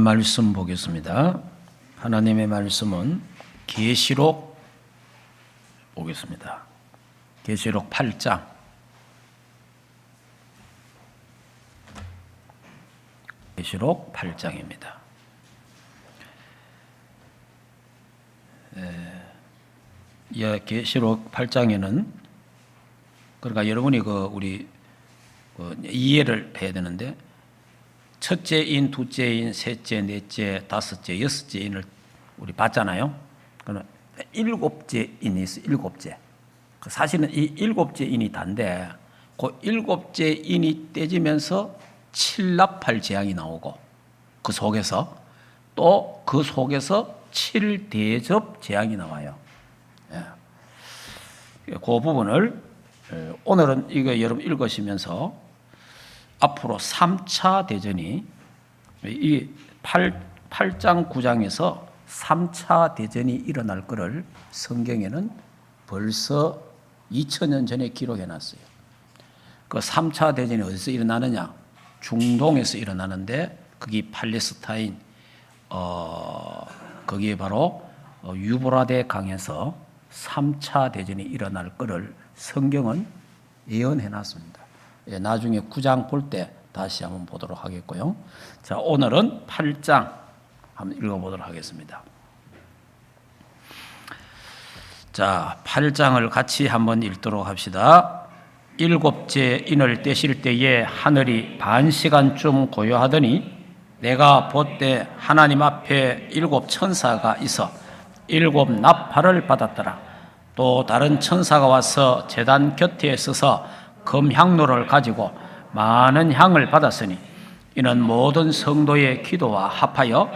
말씀 보겠습니다. 하나님의 말씀은 계시록 보겠습니다. 계시록 8장. 계시록 8장입니다. 계시록 8장에는 그러니까 여러분이 우리 이해를 해야 되는데 첫째 인, 둘째 인, 셋째, 넷째, 다섯째, 여섯째 인을 우리 봤잖아요. 그러면 일곱째 인이 있어요. 일곱째. 사실은 이 일곱째 인이 단데 그 일곱째 인이 떼지면서 칠납할 재앙이 나오고 그 속에서 또 그 속에서 칠대접 재앙이 나와요. 그 부분을 오늘은 이거 여러분 읽으시면서 앞으로 3차 대전이 이 8장 9장에서 3차 대전이 일어날 것을 성경에는 벌써 2000년 전에 기록해 놨어요. 그 3차 대전이 어디서 일어나느냐? 중동에서 일어나는데 그게 팔레스타인 거기에 바로 유브라데 강에서 3차 대전이 일어날 것을 성경은 예언해 놨습니다. 나중에 9장 볼 때 다시 한번 보도록 하겠고요. 자, 오늘은 8장 한번 읽어보도록 하겠습니다. 자, 8장을 같이 한번 읽도록 합시다. 일곱째 인을 떼실 때에 하늘이 반 시간쯤 고요하더니 내가 봇때 하나님 앞에 일곱 천사가 있어 일곱 나팔을 받았더라. 또 다른 천사가 와서 제단 곁에 서서 금향로를 가지고 많은 향을 받았으니 이는 모든 성도의 기도와 합하여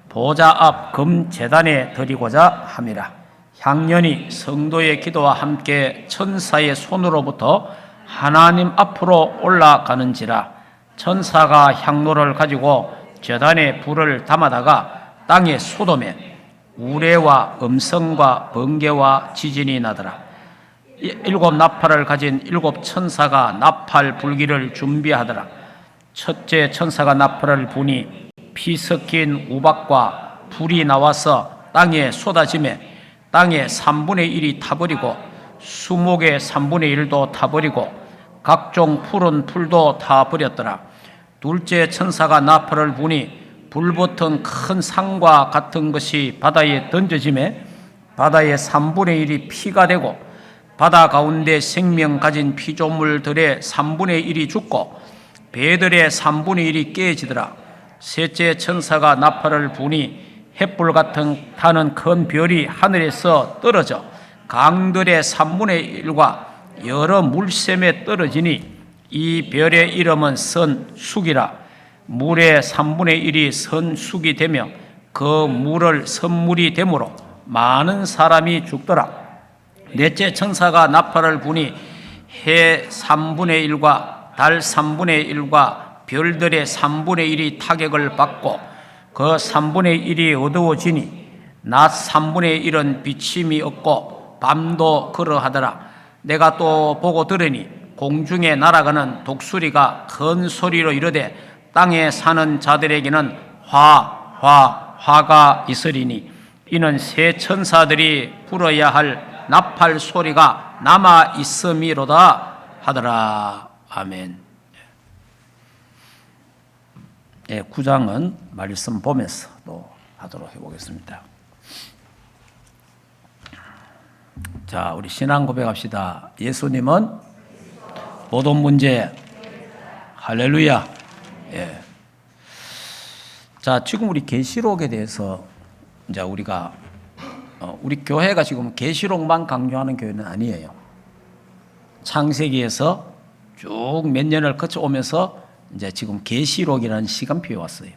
보좌 앞 금 제단에 드리고자 함이라. 향연이 성도의 기도와 함께 천사의 손으로부터 하나님 앞으로 올라가는지라. 천사가 향로를 가지고 제단에 불을 담아다가 땅에 쏟음에 우레와 음성과 번개와 지진이 나더라. 일곱 나팔을 가진 일곱 천사가 나팔 불기를 준비하더라. 첫째 천사가 나팔을 부니 피 섞인 우박과 불이 나와서 땅에 쏟아지매 땅의 3분의 1이 타버리고 수목의 3분의 1도 타버리고 각종 푸른 풀도 타버렸더라. 둘째 천사가 나팔을 부니 불붙은 큰 상과 같은 것이 바다에 던져지매 바다의 3분의 1이 피가 되고 바다 가운데 생명 가진 피조물들의 3분의 1이 죽고 배들의 3분의 1이 깨지더라. 셋째 천사가 나팔을 부니 햇불 같은 타는 큰 별이 하늘에서 떨어져 강들의 3분의 1과 여러 물샘에 떨어지니 이 별의 이름은 선숙이라. 물의 3분의 1이 선숙이 되며 그 물을 선물이 되므로 많은 사람이 죽더라. 넷째 천사가 나팔을 부니 해 3분의 1과 달 3분의 1과 별들의 3분의 1이 타격을 받고 그 3분의 1이 어두워지니 낮 3분의 1은 비침이 없고 밤도 그러하더라. 내가 또 보고 들으니 공중에 날아가는 독수리가 큰 소리로 이르되 땅에 사는 자들에게는 화가 있으리니 이는 새 천사들이 불어야 할 나팔 소리가 남아 있음이로다 하더라. 아멘. 9장은 말씀 보면서 또 하도록 해보겠습니다. 자, 우리 신앙 고백합시다. 예수님은 모든 문제. 할렐루야. 예. 자, 지금 우리 계시록에 대해서 이제 우리가 우리 교회가 지금 계시록만 강조하는 교회는 아니에요. 창세기에서 쭉 몇 년을 거쳐오면서 이제 지금 계시록이라는 시간표에 왔어요.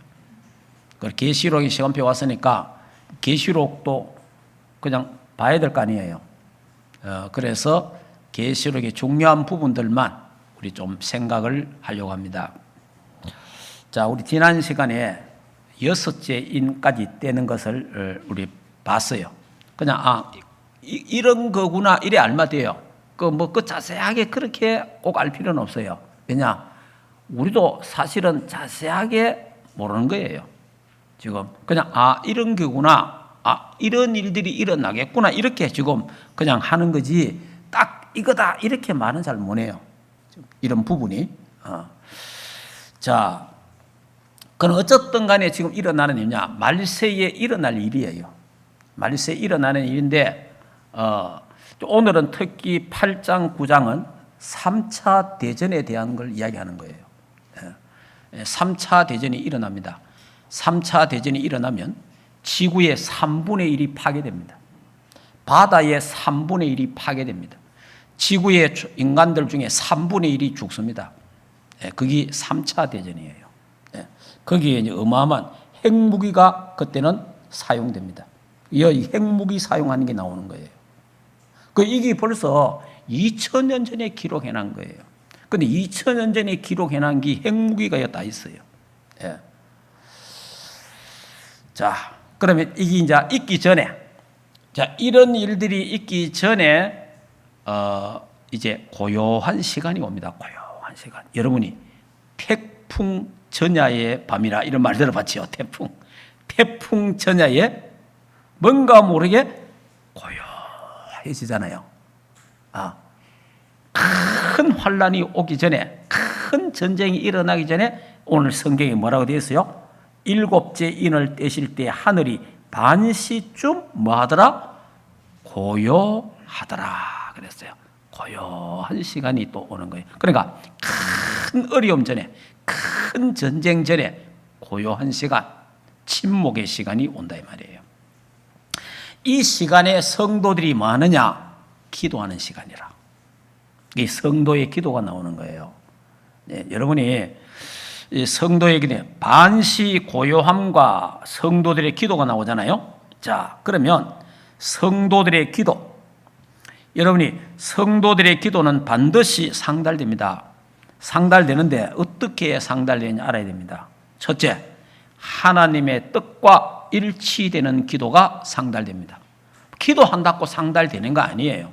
그 계시록이 시간표에 왔으니까 계시록도 그냥 봐야 될 거 아니에요. 그래서 계시록의 중요한 부분들만 우리 좀 생각을 하려고 합니다. 자, 우리 지난 시간에 여섯째 인까지 떼는 것을 우리 봤어요. 그냥 이런 거구나 이래 알면 돼요. 그 자세하게 그렇게 꼭 알 필요는 없어요. 왜냐? 우리도 사실은 자세하게 모르는 거예요. 지금 그냥 이런 거구나, 이런 일들이 일어나겠구나 이렇게 지금 그냥 하는 거지 딱 이거다 이렇게 말은 잘 못해요. 이런 부분이. 자, 그럼 어쨌든 간에 지금 일어나는 일이냐, 말세에 일어날 일이에요. 말세에 일어나는 일인데 오늘은 특히 8장 9장은 3차 대전에 대한 걸 이야기하는 거예요. 3차 대전이 일어납니다. 3차 대전이 일어나면 지구의 3분의 1이 파괴됩니다. 바다의 3분의 1이 파괴됩니다. 지구의 인간들 중에 3분의 1이 죽습니다. 그게 3차 대전이에요. 거기에 이제 어마어마한 핵무기가 그때는 사용됩니다. 이 핵무기 사용하는 게 나오는 거예요. 이게 벌써 2000년 전에 기록해놓은 거예요. 근데 2000년 전에 기록해놓은 게 핵무기가 다 있어요. 자, 그러면 이게 이제 있기 전에, 자, 이런 일들이 있기 전에, 이제 고요한 시간이 옵니다. 고요한 시간. 여러분이 태풍 전야의 밤이라 이런 말 들어봤죠? 태풍 전야에 뭔가 모르게 고요해지잖아요. 큰 환란이 오기 전에, 큰 전쟁이 일어나기 전에 오늘 성경에 뭐라고 되어 있어요? 7째 인을 떼실 때 하늘이 반시쯤 뭐 하더라? 고요하더라 그랬어요. 고요한 시간이 또 오는 거예요. 그러니까 큰 어려움 전에, 큰 전쟁 전에 고요한 시간, 침묵의 시간이 온다 이 말이에요. 이 시간에 성도들이 뭐 하느냐? 기도하는 시간이라. 이 성도의 기도가 나오는 거예요. 여러분이 성도의 기도, 반시 고요함과 성도들의 기도가 나오잖아요. 자, 그러면 성도들의 기도, 여러분이 성도들의 기도는 반드시 상달됩니다. 상달되는데 어떻게 상달되느냐 알아야 됩니다. 첫째, 하나님의 뜻과 일치되는 기도가 상달됩니다. 기도한다고 상달되는 거 아니에요.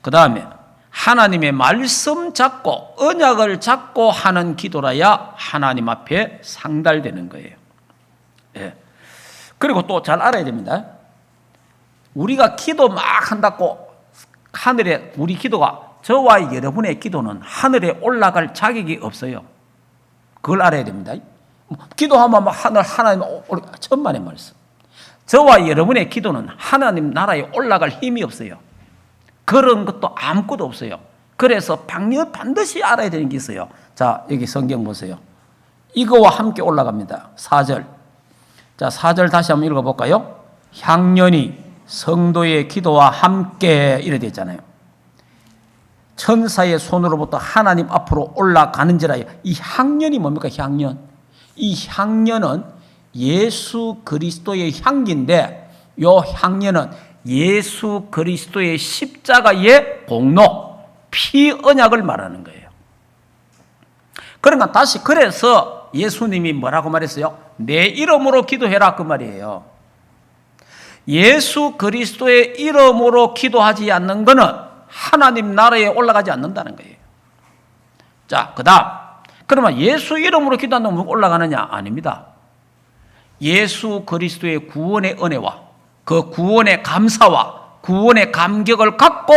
그 다음에 하나님의 말씀 잡고 언약을 잡고 하는 기도라야 하나님 앞에 상달되는 거예요. 그리고 또 잘 알아야 됩니다. 우리가 기도 막 한다고 하늘에, 우리 기도가, 저와 여러분의 기도는 하늘에 올라갈 자격이 없어요. 그걸 알아야 됩니다. 기도하면 막 하나님 천만의 말씀. 저와 여러분의 기도는 하나님 나라에 올라갈 힘이 없어요. 그런 것도 아무것도 없어요. 그래서 반드시 알아야 되는 게 있어요. 자, 여기 성경 보세요. 이거와 함께 올라갑니다. 4절. 자, 4절 다시 한번 읽어볼까요? 향년이 성도의 기도와 함께 이래 되어 있잖아요. 천사의 손으로부터 하나님 앞으로 올라가는지라. 이 향년이 뭡니까? 향년. 이 향년은 예수 그리스도의 향기인데, 요 향년은 예수 그리스도의 십자가의 공로, 피 언약을 말하는 거예요. 그러니까 다시, 그래서 예수님이 뭐라고 말했어요? 내 이름으로 기도해라 그 말이에요. 예수 그리스도의 이름으로 기도하지 않는 것은 하나님 나라에 올라가지 않는다는 거예요. 자, 그 다음, 그러면 예수 이름으로 기도하는 건 올라가느냐? 아닙니다. 예수 그리스도의 구원의 은혜와 그 구원의 감사와 구원의 감격을 갖고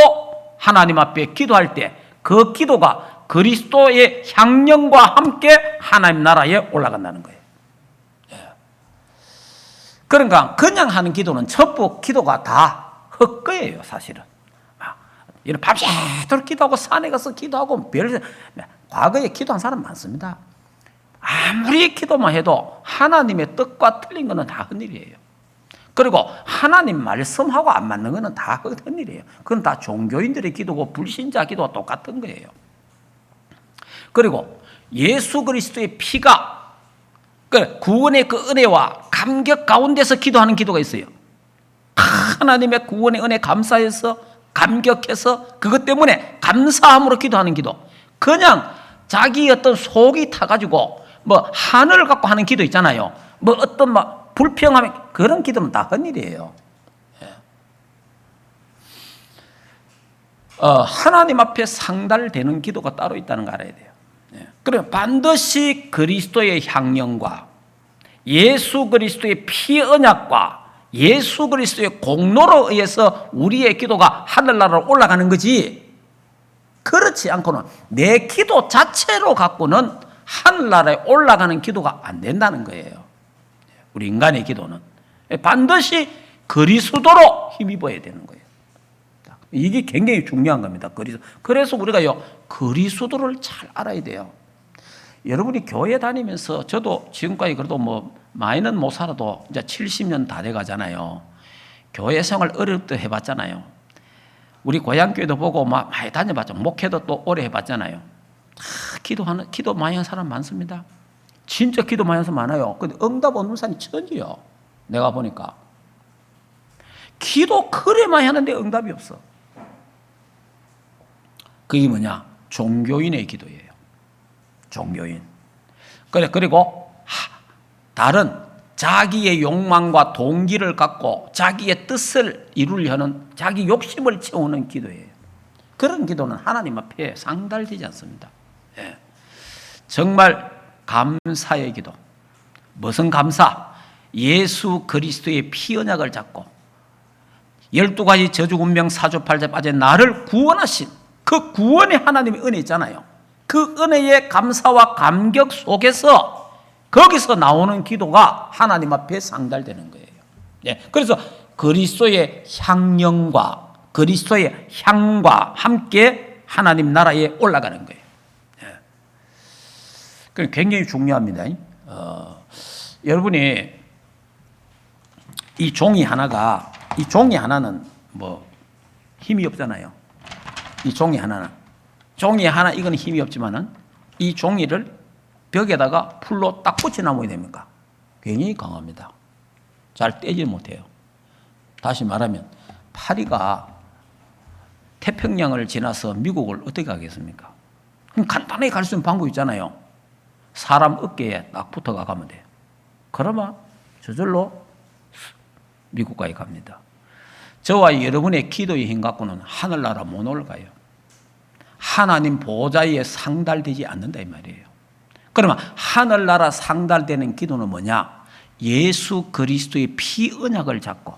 하나님 앞에 기도할 때 그 기도가 그리스도의 향령과 함께 하나님 나라에 올라간다는 거예요. 그러니까 그냥 하는 기도는 전부 기도가 다 헛거예요, 사실은. 이런 밤새도록 기도하고 산에 가서 기도하고 과거에 기도한 사람 많습니다. 아무리 기도만 해도 하나님의 뜻과 틀린 것은 다 헛일이에요. 그리고 하나님 말씀하고 안 맞는 것은 다 헛일이에요. 그건 다 종교인들의 기도고 불신자 기도와 똑같은 거예요. 그리고 예수 그리스도의 피가 구원의 그 은혜와 감격 가운데서 기도하는 기도가 있어요. 하나님의 구원의 은혜 감사해서 감격해서 그것 때문에 감사함으로 기도하는 기도. 그냥 자기 어떤 속이 타가지고 뭐 하늘을 갖고 하는 기도 있잖아요. 뭐 어떤 막 불평하면 그런 기도는 다 헛일이에요. 하나님 앞에 상달되는 기도가 따로 있다는 거 알아야 돼요. 그러면 반드시 그리스도의 향령과 예수 그리스도의 피 언약과 예수 그리스도의 공로로 의해서 우리의 기도가 하늘나라로 올라가는 거지, 그렇지 않고는 내 기도 자체로 갖고는 하늘나라에 올라가는 기도가 안 된다는 거예요. 우리 인간의 기도는 반드시 그리스도로 힘입어야 되는 거예요. 이게 굉장히 중요한 겁니다. 그래서 우리가요, 그리스도를 잘 알아야 돼요. 여러분이 교회 다니면서, 저도 지금까지 그래도 뭐 많이는 못 살아도 이제 70년 다 돼 가잖아요. 교회 생활 어릴 때 해봤잖아요. 우리 고향교회도 보고 막 많이 다녀봤죠. 목회도 또 오래 해봤잖아요. 다 기도 많이 하는 사람 많습니다. 진짜 기도 많이 하는 사람 많아요. 근데 응답 없는 사람이 천지요. 내가 보니까. 기도 그래 많이 하는데 응답이 없어. 그게 뭐냐? 종교인의 기도예요. 종교인. 그리고 다른 자기의 욕망과 동기를 갖고 자기의 뜻을 이루려는 자기 욕심을 채우는 기도예요. 그런 기도는 하나님 앞에 상달되지 않습니다. 예. 정말 감사의 기도. 무슨 감사? 예수 그리스도의 피 언약을 잡고 12가지 저주 운명 사주팔자에 빠진 나를 구원하신 그 구원의 하나님의 은혜 있잖아요. 그 은혜의 감사와 감격 속에서 거기서 나오는 기도가 하나님 앞에 상달되는 거예요. 예. 그래서 그리스도의 향령과 그리스도의 향과 함께 하나님 나라에 올라가는 거예요. 예. 그게 굉장히 중요합니다. 여러분이 이 종이 하나는 뭐 힘이 없잖아요. 이 종이 하나 이건 힘이 없지만은 이 종이를 벽에다가 풀로 딱 붙여놔야 됩니까? 굉장히 강합니다. 잘 떼지 못해요. 다시 말하면 파리가 태평양을 지나서 미국을 어떻게 가겠습니까? 그럼 간단하게 갈 수 있는 방법이 있잖아요. 사람 어깨에 딱 붙어가 가면 돼요. 그러면 저절로 미국까지 갑니다. 저와 여러분의 기도의 힘 갖고는 하늘나라 못 올라가요. 하나님 보좌에 상달되지 않는다 이 말이에요. 그러면 하늘나라 상달되는 기도는 뭐냐? 예수 그리스도의 피 언약을 잡고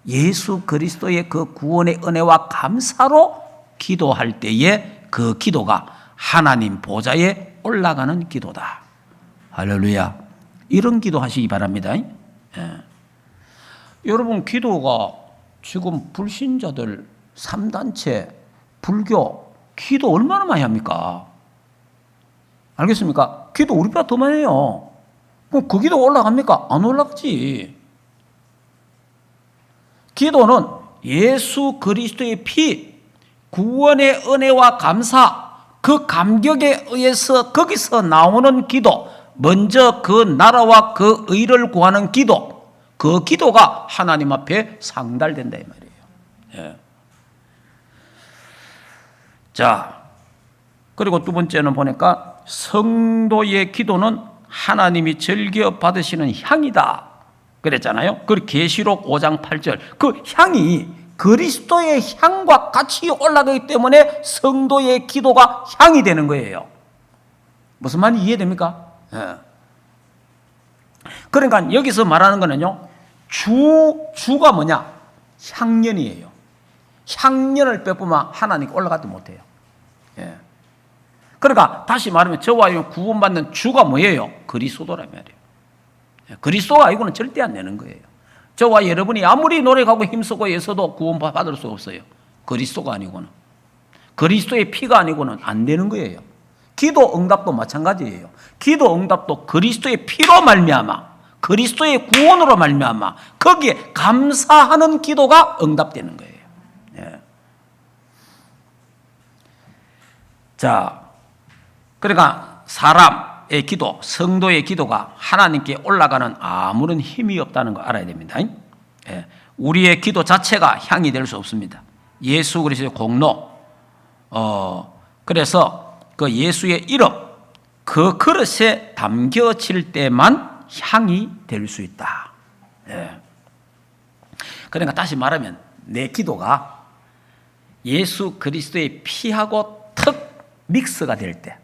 예수 그리스도의 그 구원의 은혜와 감사로 기도할 때에 그 기도가 하나님 보좌에 올라가는 기도다. 할렐루야. 이런 기도 하시기 바랍니다. 예. 여러분, 기도가 지금 불신자들 3단체 불교 기도 얼마나 많이 합니까? 알겠습니까? 기도 우리보다 더 많이 해요. 그럼 그 기도 올라갑니까? 안 올라가지. 기도는 예수 그리스도의 피, 구원의 은혜와 감사, 그 감격에 의해서 거기서 나오는 기도, 먼저 그 나라와 그 의를 구하는 기도, 그 기도가 하나님 앞에 상달된다 이 말이에요. 예. 자, 그리고 두 번째는 보니까 성도의 기도는 하나님이 즐겨 받으시는 향이다 그랬잖아요. 그 계시록 5장 8절 그 향이 그리스도의 향과 같이 올라가기 때문에 성도의 기도가 향이 되는 거예요. 무슨 말인지 이해됩니까? 예. 그러니까 여기서 말하는 거는요, 주가 뭐냐? 향년이에요. 향년을 빼보면 하나님께 올라가지 못해요. 예. 그러니까 다시 말하면 저와 구원받는 주가 뭐예요? 그리스도란 말이에요. 예. 그리스도가 아니고는 절대 안 되는 거예요. 저와 여러분이 아무리 노력하고 힘쓰고 해서도 구원받을 수 없어요. 그리스도가 아니고는. 그리스도의 피가 아니고는 안 되는 거예요. 기도 응답도 마찬가지예요. 기도 응답도 그리스도의 피로 말미암아, 그리스도의 구원으로 말미암아 거기에 감사하는 기도가 응답되는 거예요. 예. 자, 그러니까 사람의 기도, 성도의 기도가 하나님께 올라가는 아무런 힘이 없다는 거 알아야 됩니다. 예. 우리의 기도 자체가 향이 될 수 없습니다. 예수 그리스도의 공로, 그래서 그 예수의 이름, 그 그릇에 담겨질 때만 향이 될 수 있다. 예. 그러니까 다시 말하면 내 기도가 예수 그리스도의 피하고 턱 믹스가 될 때,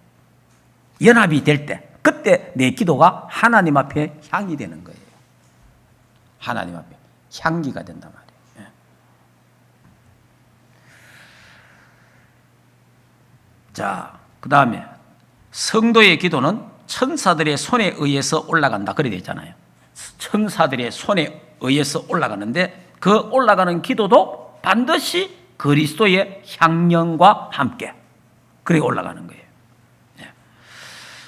연합이 될 때, 그때 내 기도가 하나님 앞에 향이 되는 거예요. 하나님 앞에 향기가 된단 말이에요. 자, 그 다음에 성도의 기도는 천사들의 손에 의해서 올라간다. 그래 되어 있잖아요. 천사들의 손에 의해서 올라가는데 그 올라가는 기도도 반드시 그리스도의 향연과 함께 그래 올라가는 거예요.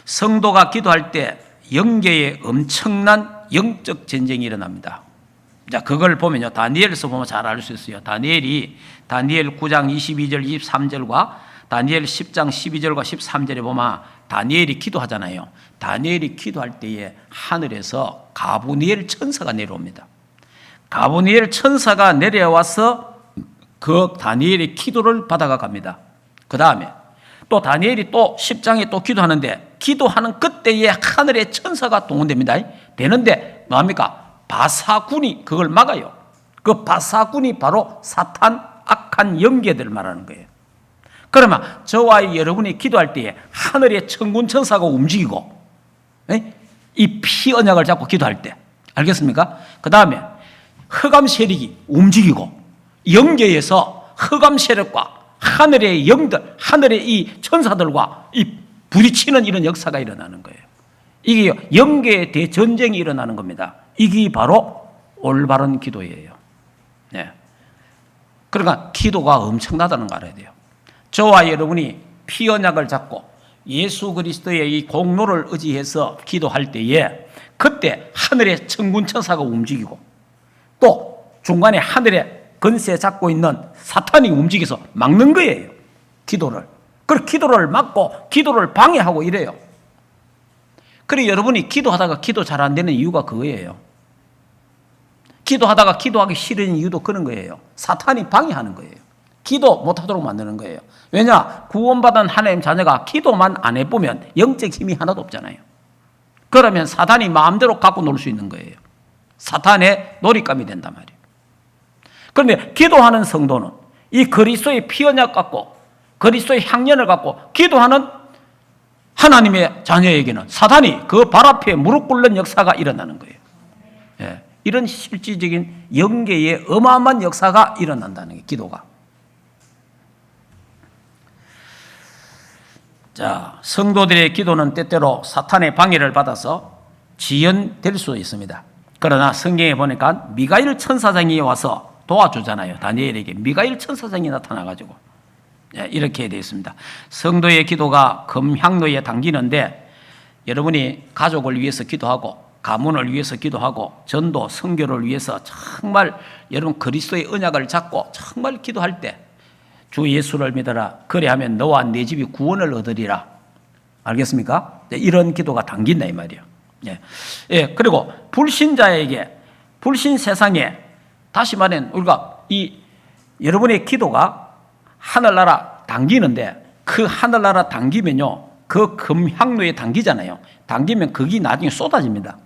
성도가 기도할 때 영계에 엄청난 영적 전쟁이 일어납니다. 자, 그걸 보면요. 다니엘에서 보면 잘 알 수 있어요. 다니엘 9장 22절 23절과 다니엘 10장 12절과 13절에 보면 다니엘이 기도하잖아요. 다니엘이 기도할 때에 하늘에서 가브리엘 천사가 내려옵니다. 가브리엘 천사가 내려와서 그 다니엘의 기도를 받아가 갑니다. 그 다음에 또 다니엘이 또 10장에 또 기도하는데 기도하는 그때에 하늘의 천사가 동원됩니다. 되는데 뭐합니까? 바사군이 그걸 막아요. 그 바사군이 바로 사탄 악한 영계들을 말하는 거예요. 그러면 저와 여러분이 기도할 때에 하늘의 천군 천사가 움직이고 이 피 언약을 잡고 기도할 때 알겠습니까? 그 다음에 흑암 세력이 움직이고 영계에서 흑암 세력과 하늘의 영들, 하늘의 이 천사들과 이 부딪히는 이런 역사가 일어나는 거예요. 이게 영계의 대전쟁이 일어나는 겁니다. 이게 바로 올바른 기도예요. 네. 그러니까 기도가 엄청나다는 걸 알아야 돼요. 저와 여러분이 피 언약을 잡고 예수 그리스도의 이 공로를 의지해서 기도할 때에 그때 하늘의 천군 천사가 움직이고 또 중간에 하늘에 건세 잡고 있는 사탄이 움직여서 막는 거예요. 기도를. 그리고 기도를 막고 기도를 방해하고 이래요. 그리고 여러분이 기도하다가 기도 잘 안 되는 이유가 그거예요. 기도하다가 기도하기 싫은 이유도 그런 거예요. 사탄이 방해하는 거예요. 기도 못하도록 만드는 거예요. 왜냐? 구원받은 하나님 자녀가 기도만 안 해보면 영적 힘이 하나도 없잖아요. 그러면 사탄이 마음대로 갖고 놀 수 있는 거예요. 사탄의 놀잇감이 된단 말이에요. 그런데 기도하는 성도는 이 그리스도의 피 언약 갖고 그리스도의 향연을 갖고 기도하는 하나님의 자녀에게는 사탄이 그 발 앞에 무릎 꿇는 역사가 일어나는 거예요. 예, 이런 실질적인 영계의 어마어마한 역사가 일어난다는 게 기도가. 자, 성도들의 기도는 때때로 사탄의 방해를 받아서 지연될 수 있습니다. 그러나 성경에 보니까 미가엘 천사장이 와서 도와주잖아요. 다니엘에게 미가엘 천사장이 나타나가지고 이렇게 되어 있습니다. 성도의 기도가 금향로에 담기는데 여러분이 가족을 위해서 기도하고 가문을 위해서 기도하고 전도 선교를 위해서 정말 여러분 그리스도의 언약을 잡고 정말 기도할 때 주 예수를 믿어라. 그래하면 너와 네 집이 구원을 얻으리라. 알겠습니까? 이런 기도가 담긴다 이 말이에요. 예, 그리고 불신자에게 불신 세상에 다시 말하면 우리가 이 여러분의 기도가 하늘나라 당기는데 그 하늘나라 당기면요 그 금향로에 당기잖아요. 당기면 그게 나중에 쏟아집니다.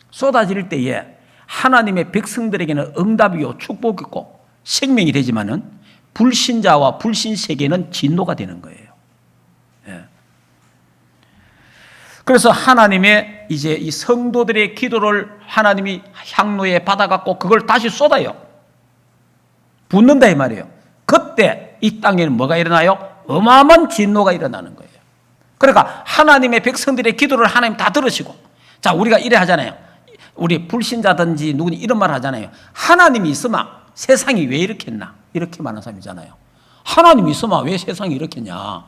쏟아질 때에 하나님의 백성들에게는 응답이요 축복이고 생명이 되지만은 불신자와 불신세계는 진노가 되는 거예요. 예. 그래서 하나님의 이제 이 성도들의 기도를 하나님이 향로에 받아갖고 그걸 다시 쏟아요. 붓는다 이 말이에요. 그때 이 땅에는 뭐가 일어나요? 어마어마한 진노가 일어나는 거예요. 그러니까 하나님의 백성들의 기도를 하나님 다 들으시고 자 우리가 이래 하잖아요. 우리 불신자든지 누구니 이런 말 하잖아요. 하나님이 있으면 세상이 왜 이렇게 했나? 이렇게 말하는 사람이잖아요. 하나님이 있으면 왜 세상이 이렇게 했냐?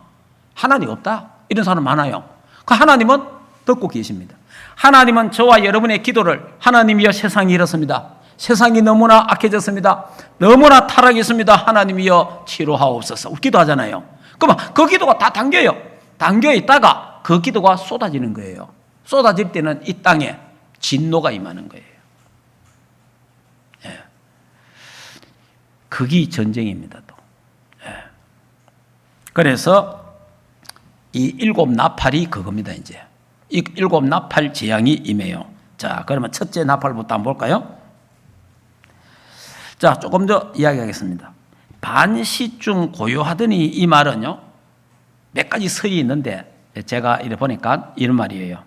하나님 없다? 이런 사람 많아요. 그 하나님은 듣고 계십니다. 하나님은 저와 여러분의 기도를 하나님이여 세상이 이렇습니다. 세상이 너무나 악해졌습니다. 너무나 타락했습니다. 하나님이여 치료하옵소서. 기도하잖아요. 그러면 그 기도가 다 당겨요. 당겨 있다가 그 기도가 쏟아지는 거예요. 쏟아질 때는 이 땅에 진노가 임하는 거예요. 예. 그게 전쟁입니다. 또. 예. 그래서 이 일곱 나팔이 그겁니다. 이제 이 일곱 나팔 재앙이 임해요. 자, 그러면 첫째 나팔부터 한번 볼까요? 자, 조금 더 이야기하겠습니다. 반시쯤 고요하더니 이 말은요 몇 가지 설이 있는데 제가 이래 보니까 이런 말이에요.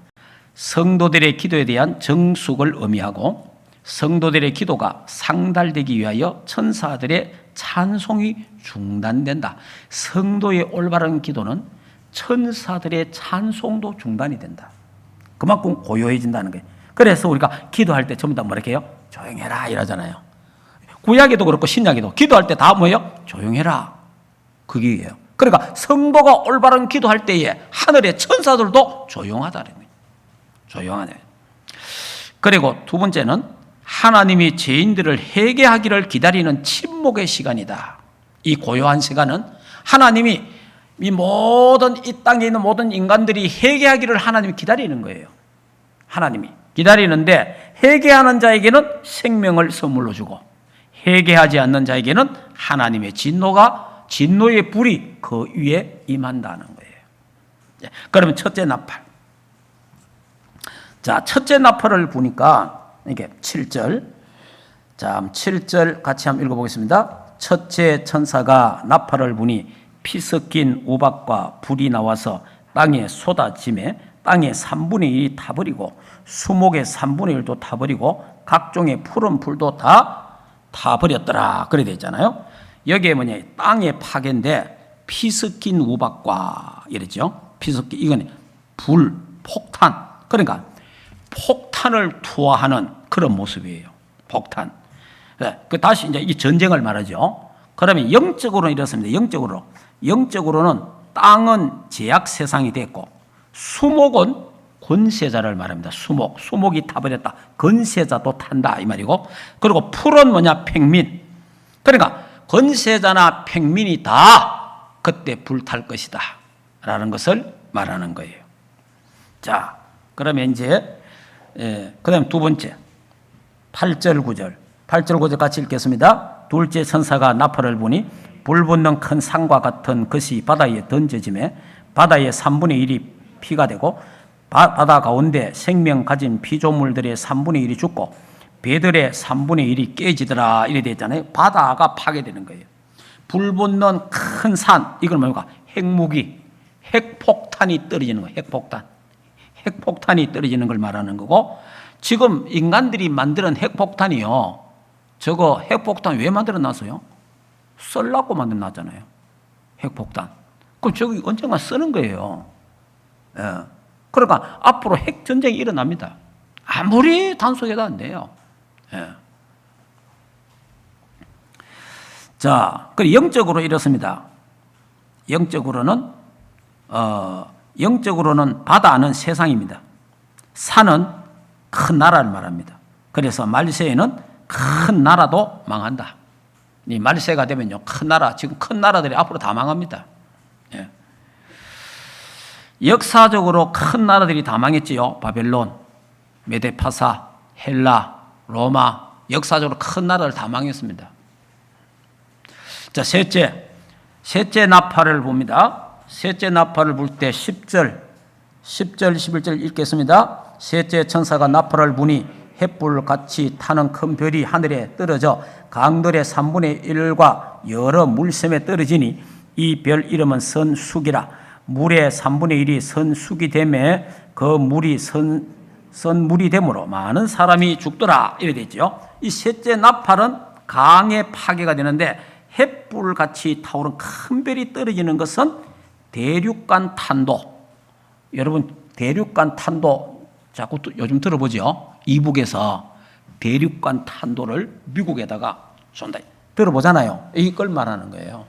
성도들의 기도에 대한 정숙을 의미하고 성도들의 기도가 상달되기 위하여 천사들의 찬송이 중단된다. 성도의 올바른 기도는 천사들의 찬송도 중단이 된다. 그만큼 고요해진다는 거예요. 그래서 우리가 기도할 때 전부 다 뭐렇게 해요? 조용해라 이러잖아요. 구약에도 그렇고 신약에도 기도할 때 다 뭐예요? 조용해라. 그게예요. 그러니까 성도가 올바른 기도할 때에 하늘의 천사들도 조용하다는 거예요. 조용하네. 그리고 두 번째는 하나님이 죄인들을 회개하기를 기다리는 침묵의 시간이다. 이 고요한 시간은 하나님이 이 땅에 있는 모든 인간들이 회개하기를 하나님이 기다리는 거예요. 하나님이 기다리는데 회개하는 자에게는 생명을 선물로 주고 회개하지 않는 자에게는 하나님의 진노의 불이 그 위에 임한다는 거예요. 그러면 첫째 나팔. 자, 첫째 나팔을 보니까 이게 7절. 자, 7절 같이 한번 읽어보겠습니다. 첫째 천사가 나팔을 부니 피 섞인 우박과 불이 나와서 땅에 쏟아짐에 땅의 3분의 1이 타버리고 수목의 3분의 1도 타버리고 각종의 푸른 풀도 다 타버렸더라. 그래 되어 있잖아요. 여기에 뭐냐, 땅의 파괴인데 피 섞인 우박과 이랬죠. 피 섞인, 이건 불, 폭탄. 그러니까 폭탄을 투하하는 그런 모습이에요. 폭탄. 다시 이제 이 전쟁을 말하죠. 그러면 영적으로는 이렇습니다. 영적으로는 땅은 제약 세상이 됐고 수목은 권세자를 말합니다. 수목이 타버렸다. 권세자도 탄다 이 말이고, 그리고 풀은 뭐냐, 평민. 그러니까 권세자나 평민이 다 그때 불탈 것이다 라는 것을 말하는 거예요. 자, 그러면 이제 그 다음 두 번째 8절 9절 같이 읽겠습니다. 둘째 천사가 나팔을 부니 불 붙는 큰 산과 같은 것이 바다에 던져짐에 바다의 3분의 1이 피가 되고 바다 가운데 생명 가진 피조물들의 3분의 1이 죽고 배들의 3분의 1이 깨지더라 이래 되어 있잖아요. 바다가 파괴되는 거예요. 불 붙는 큰 산, 이건 뭡니까? 핵무기, 핵폭탄이 떨어지는 거예요. 핵폭탄이 떨어지는 걸 말하는 거고, 지금 인간들이 만드는 핵폭탄이요, 저거 핵폭탄 왜 만들어 놨어요? 쓰려고 만들어 놨잖아요. 핵폭탄. 그럼 저기 언젠가 쓰는 거예요. 그러니까 앞으로 핵전쟁이 일어납니다. 아무리 단속해도 안 돼요. 자, 그리고 영적으로 이렇습니다. 영적으로는 바다는 세상입니다. 산은 큰 나라를 말합니다. 그래서 말세에는 큰 나라도 망한다. 이 말세가 되면요, 지금 큰 나라들이 앞으로 다 망합니다. 역사적으로 큰 나라들이 다 망했지요. 바벨론, 메데파사, 헬라, 로마, 역사적으로 큰 나라를 다 망했습니다. 자, 셋째 나팔을 봅니다. 셋째 나팔을 불 때 10절, 11절 읽겠습니다. 셋째 천사가 나팔을 부니 햇불같이 타는 큰 별이 하늘에 떨어져 강들의 3분의 1과 여러 물샘에 떨어지니 이 별 이름은 선숙이라. 물의 3분의 1이 선숙이 되매 그 물이 선물이 되므로 많은 사람이 죽더라 이렇게 되죠. 이 셋째 나팔은 강에 파괴가 되는데 햇불같이 타오른 큰 별이 떨어지는 것은 대륙간 탄도. 여러분, 대륙간 탄도 자꾸 요즘 들어보죠. 이북에서 대륙간 탄도를 미국에다가 쏜다. 들어보잖아요. 이걸 말하는 거예요.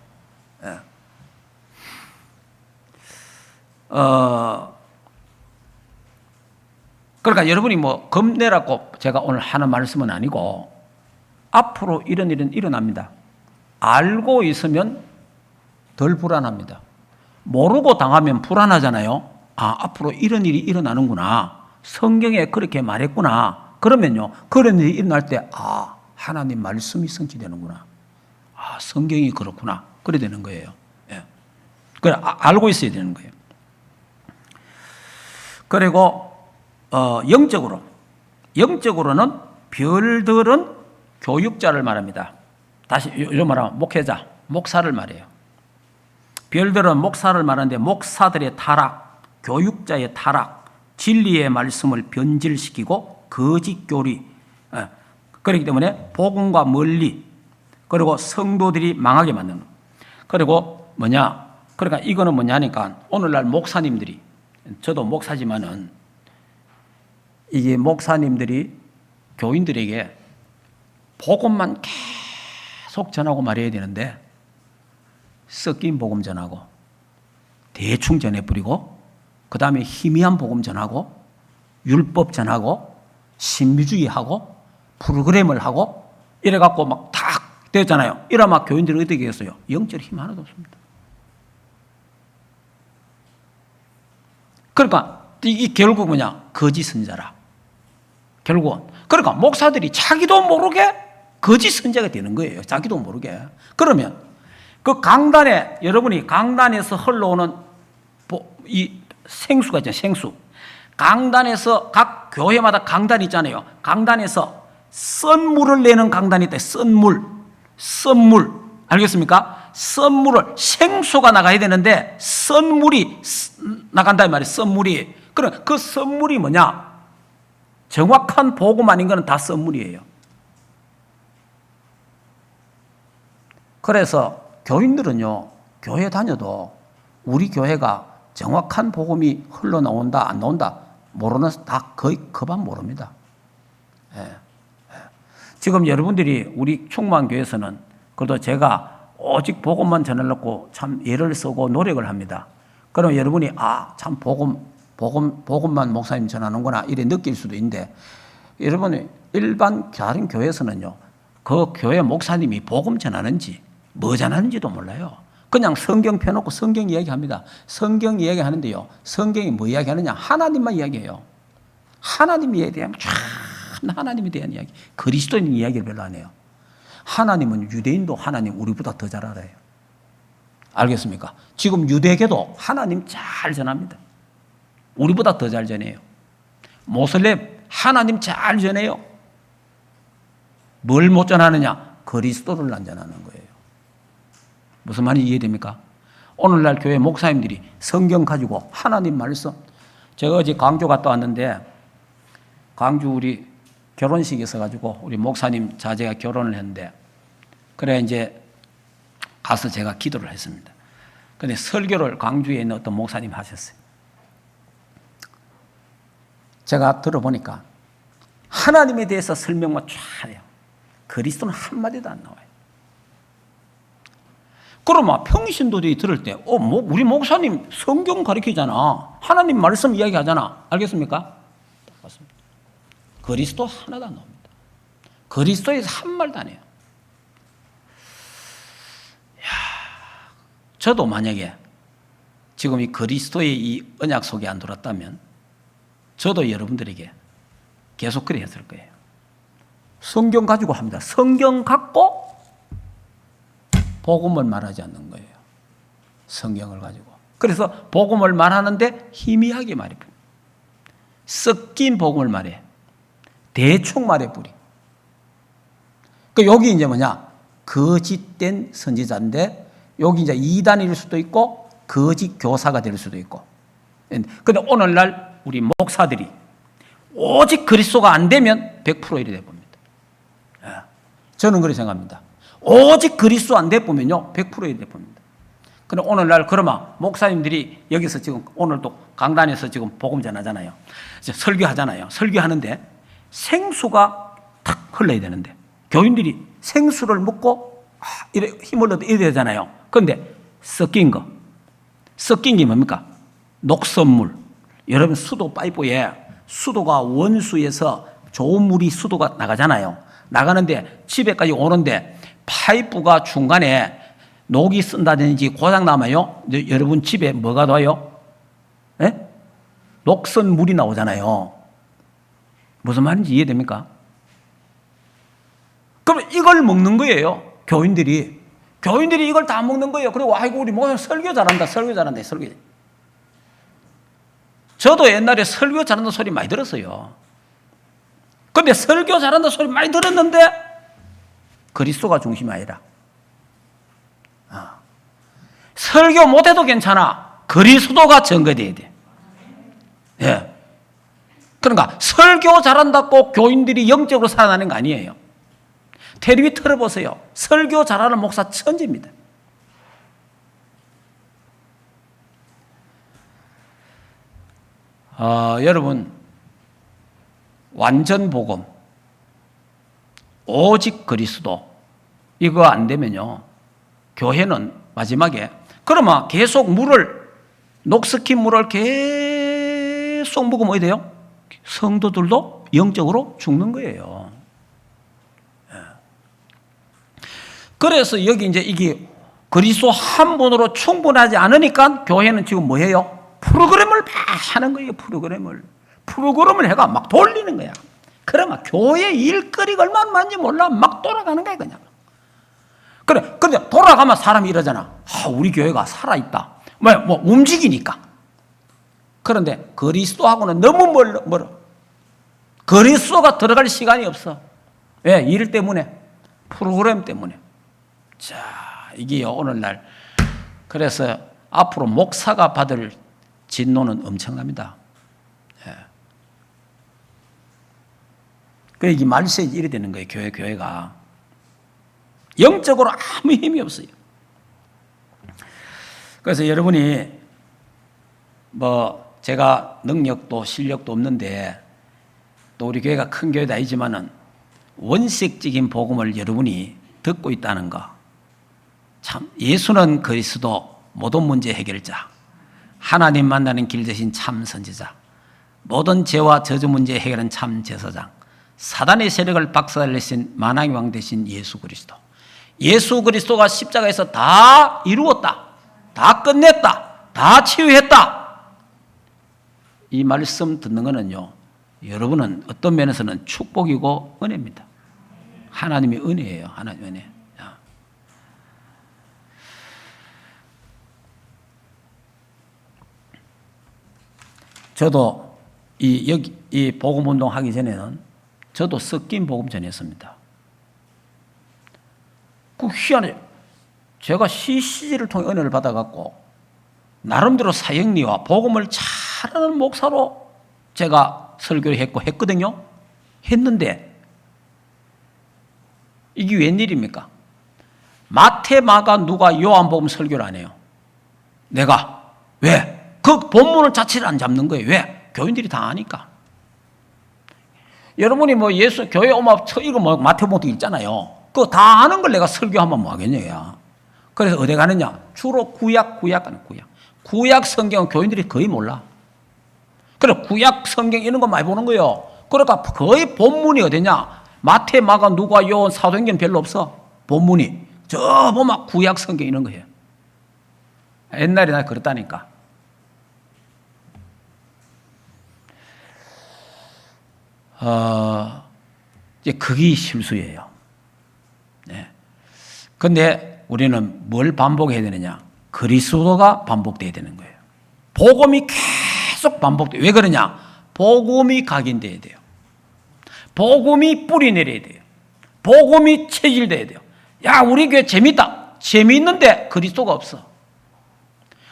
그러니까 여러분이 뭐 겁내라고 제가 오늘 하는 말씀은 아니고 앞으로 이런 일은 일어납니다. 알고 있으면 덜 불안합니다. 모르고 당하면 불안하잖아요. 앞으로 이런 일이 일어나는구나. 성경에 그렇게 말했구나. 그러면요, 그런 일이 일어날 때 하나님 말씀이 성취되는구나. 성경이 그렇구나. 그래 되는 거예요. 그래, 알고 있어야 되는 거예요. 그리고 영적으로는 별들은 교육자를 말합니다. 다시 요즘 말하면 목회자, 목사를 말해요. 별들은 목사를 말하는데 목사들의 타락, 교육자의 타락, 진리의 말씀을 변질시키고 거짓 교리, 그렇기 때문에 복음과 멀리, 그리고 성도들이 망하게 만드는 거예요. 그리고 뭐냐? 그러니까 이거는 뭐냐니까 오늘날 목사님들이, 저도 목사지만은 이게 목사님들이 교인들에게 복음만 계속 전하고 말해야 되는데 섞인 복음 전하고 대충 전해버리고 그 다음에 희미한 복음 전하고 율법 전하고 신비주의하고 프로그램을 하고 이래갖고 막 탁 되었잖아요. 이러면 교인들이 어떻게 했어요? 영적 힘 하나도 없습니다. 그러니까 이게 결국 뭐냐? 거짓 선자라. 결국은. 그러니까 목사들이 자기도 모르게 거짓 선자가 되는 거예요. 자기도 모르게. 그러면 그 강단에, 여러분이 강단에서 흘러오는 이 생수가 있잖아요. 생수. 강단에서 각 교회마다 강단이 있잖아요. 강단에서 썬물을 내는 강단이 있다. 썬물. 알겠습니까? 썬물을, 생수가 나가야 되는데 썬물이 나간다 이 말이에요. 썬물이. 그럼 그 썬물이 뭐냐? 정확한 복음 아닌 거는 다 썬물이에요. 그래서 교인들은요, 교회 다녀도 우리 교회가 정확한 복음이 흘러나온다 안 나온다 모르는, 다 거의 그만 모릅니다. 지금 여러분들이 우리 충만교회에서는 그래도 제가 오직 복음만 전해놓고 참 애를 쓰고 노력을 합니다. 그럼 여러분이 참 복음만 목사님 전하는구나 이래 느낄 수도 있는데, 여러분이 일반 다른 교회에서는요, 그 교회 목사님이 복음 전하는지 뭐 전하는지도 몰라요. 그냥 성경 펴놓고 성경 이야기합니다. 성경 이야기하는데요, 성경이 뭐 이야기하느냐? 하나님만 이야기해요. 하나님 이야기에 대한 하나님에 대한 이야기. 그리스도인 이야기를 별로 안 해요. 하나님은 유대인도 하나님 우리보다 더 잘 알아요. 알겠습니까? 지금 유대계도 하나님 잘 전합니다. 우리보다 더 잘 전해요. 모슬렘 하나님 잘 전해요. 뭘 못 전하느냐? 그리스도를 안 전하는 거예요. 무슨 말인지 이해됩니까? 오늘날 교회 목사님들이 성경 가지고 하나님 말씀, 제가 어제 광주 갔다 왔는데, 광주 우리 결혼식이 있어가지고 우리 목사님 자제가 결혼을 했는데, 그래 이제 가서 제가 기도를 했습니다. 근데 설교를 광주에 있는 어떤 목사님 하셨어요. 제가 들어보니까 하나님에 대해서 설명만 쫙 해요. 그리스도는 한마디도 안 나와요. 그러면 평신도들이 들을 때, 우리 목사님 성경 가르치잖아. 하나님 말씀 이야기하잖아. 알겠습니까? 맞습니다. 그리스도 하나도 안 나옵니다. 그리스도에서 한 말도 안 해요. 저도 만약에 지금 이 그리스도의 이 언약 속에 안 들었다면 저도 여러분들에게 계속 그래 했을 거예요. 성경 가지고 합니다. 성경 갖고 복음을 말하지 않는 거예요. 성경을 가지고. 그래서 복음을 말하는데 희미하게 말해버려. 섞인 복음을 말해. 대충 말해버려. 여기 이제 뭐냐? 거짓된 선지자인데, 여기 이제 이단일 수도 있고, 거짓 교사가 될 수도 있고. 근데 오늘날 우리 목사들이 오직 그리스도가 안 되면 100% 이래 돼봅니다. 저는 그렇게 생각합니다. 오직 그리스도 안 돼 보면요, 100% 이래 됩니다. 근데 오늘날 그러면 목사님들이 여기서 지금 오늘도 강단에서 지금 복음 전하잖아요. 설교하잖아요. 설교하는데 생수가 탁 흘러야 되는데 교인들이 생수를 먹고 이래 힘을 얻어 이래야 되잖아요. 그런데 섞인 게 뭡니까? 녹선물. 여러분 수도 파이프에 수도가 원수에서 좋은 물이 수도가 나가잖아요. 나가는데 집에까지 오는데 파이프가 중간에 녹이 쓴다든지 고장 나면요, 여러분 집에 뭐가 둬요? 녹슨 물이 나오잖아요. 무슨 말인지 이해됩니까? 그럼 이걸 먹는 거예요. 교인들이 이걸 다 먹는 거예요. 그리고 아이고 우리 목사님 설교 잘한다. 저도 옛날에 설교 잘한다는 소리 많이 들었어요. 근데 설교 잘한다는 소리 많이 들었는데 그리스도가 중심이 아니라, 설교 못해도 괜찮아. 그리스도가 전거돼야 돼. 예. 그러니까 설교 잘한다고 교인들이 영적으로 살아나는 거 아니에요. 텔레비 틀어보세요. 설교 잘하는 목사 천재입니다. 여러분, 완전 복음, 오직 그리스도, 이거 안 되면요, 교회는 마지막에, 그러면 계속 녹스킨 물을 계속 먹으면 어떻게 돼요? 성도들도 영적으로 죽는 거예요. 그래서 여기 이제 이게 그리스도 한 분으로 충분하지 않으니까 교회는 지금 뭐 해요? 프로그램을 막 하는 거예요. 프로그램을 해가 막 돌리는 거야. 그러면 교회 일거리가 얼마나 많은지 몰라. 막 돌아가는 거야 그냥. 그래, 근데 돌아가면 사람이 이러잖아. 우리 교회가 살아있다. 뭐 움직이니까. 그런데 그리스도하고는 너무 멀어. 그리스도가 들어갈 시간이 없어. 왜? 일 때문에, 프로그램 때문에. 자, 이게요, 오늘날. 그래서 앞으로 목사가 받을 진노는 엄청납니다. 그 이게 말세에 이래 되는 거예요, 교회가. 영적으로 아무 힘이 없어요. 그래서 여러분이 제가 능력도 실력도 없는데 또 우리 교회가 큰 교회도 아니지만은 원색적인 복음을 여러분이 듣고 있다는 거. 참, 예수는 그리스도 모든 문제 해결자, 하나님 만나는 길 대신 참 선지자, 모든 죄와 저주 문제 해결한 참 제사장, 사단의 세력을 박살내신 만왕의 왕 되신 예수 그리스도. 예수 그리스도가 십자가에서 다 이루었다, 다 끝냈다, 다 치유했다. 이 말씀 듣는 거는요, 여러분은 어떤 면에서는 축복이고 은혜입니다. 하나님의 은혜예요. 하나님의 은혜. 저도 이 복음 운동 하기 전에는 저도 섞인 복음 전했습니다. 그 희한해요. 제가 CCG를 통해 은혜를 받아갖고 나름대로 사역리와 복음을 잘하는 목사로 제가 설교를 했거든요. 했는데 이게 웬일입니까? 마태, 마가, 누가, 요한복음 설교를 안 해요. 내가 왜? 그 본문을 자체를 안 잡는 거예요. 왜? 교인들이 다 아니까. 여러분이 예수 교회 오면 이거 마태복음 있잖아요. 그거 다 아는 걸 내가 설교하면 뭐 하겠냐. 그래서 어디 가느냐? 주로 구약 가는 구약. 구약 성경은 교인들이 거의 몰라. 그래, 구약 성경 이런 거 많이 보는 거예요. 그러니까 거의 본문이 어디냐? 마태, 마가, 누가, 요한, 사도행전 별로 없어. 본문이. 저 보면 구약 성경 이런 거예요. 옛날에 나 그랬다니까. 이제 그게 실수예요. 네. 근데 우리는 뭘 반복해야 되느냐? 그리스도가 반복돼야 되는 거예요. 복음이 계속 반복돼요. 왜 그러냐? 복음이 각인돼야 돼요. 복음이 뿌리 내려야 돼요. 복음이 체질돼야 돼요. 야, 우리 교회 재밌다. 재미있는데 그리스도가 없어.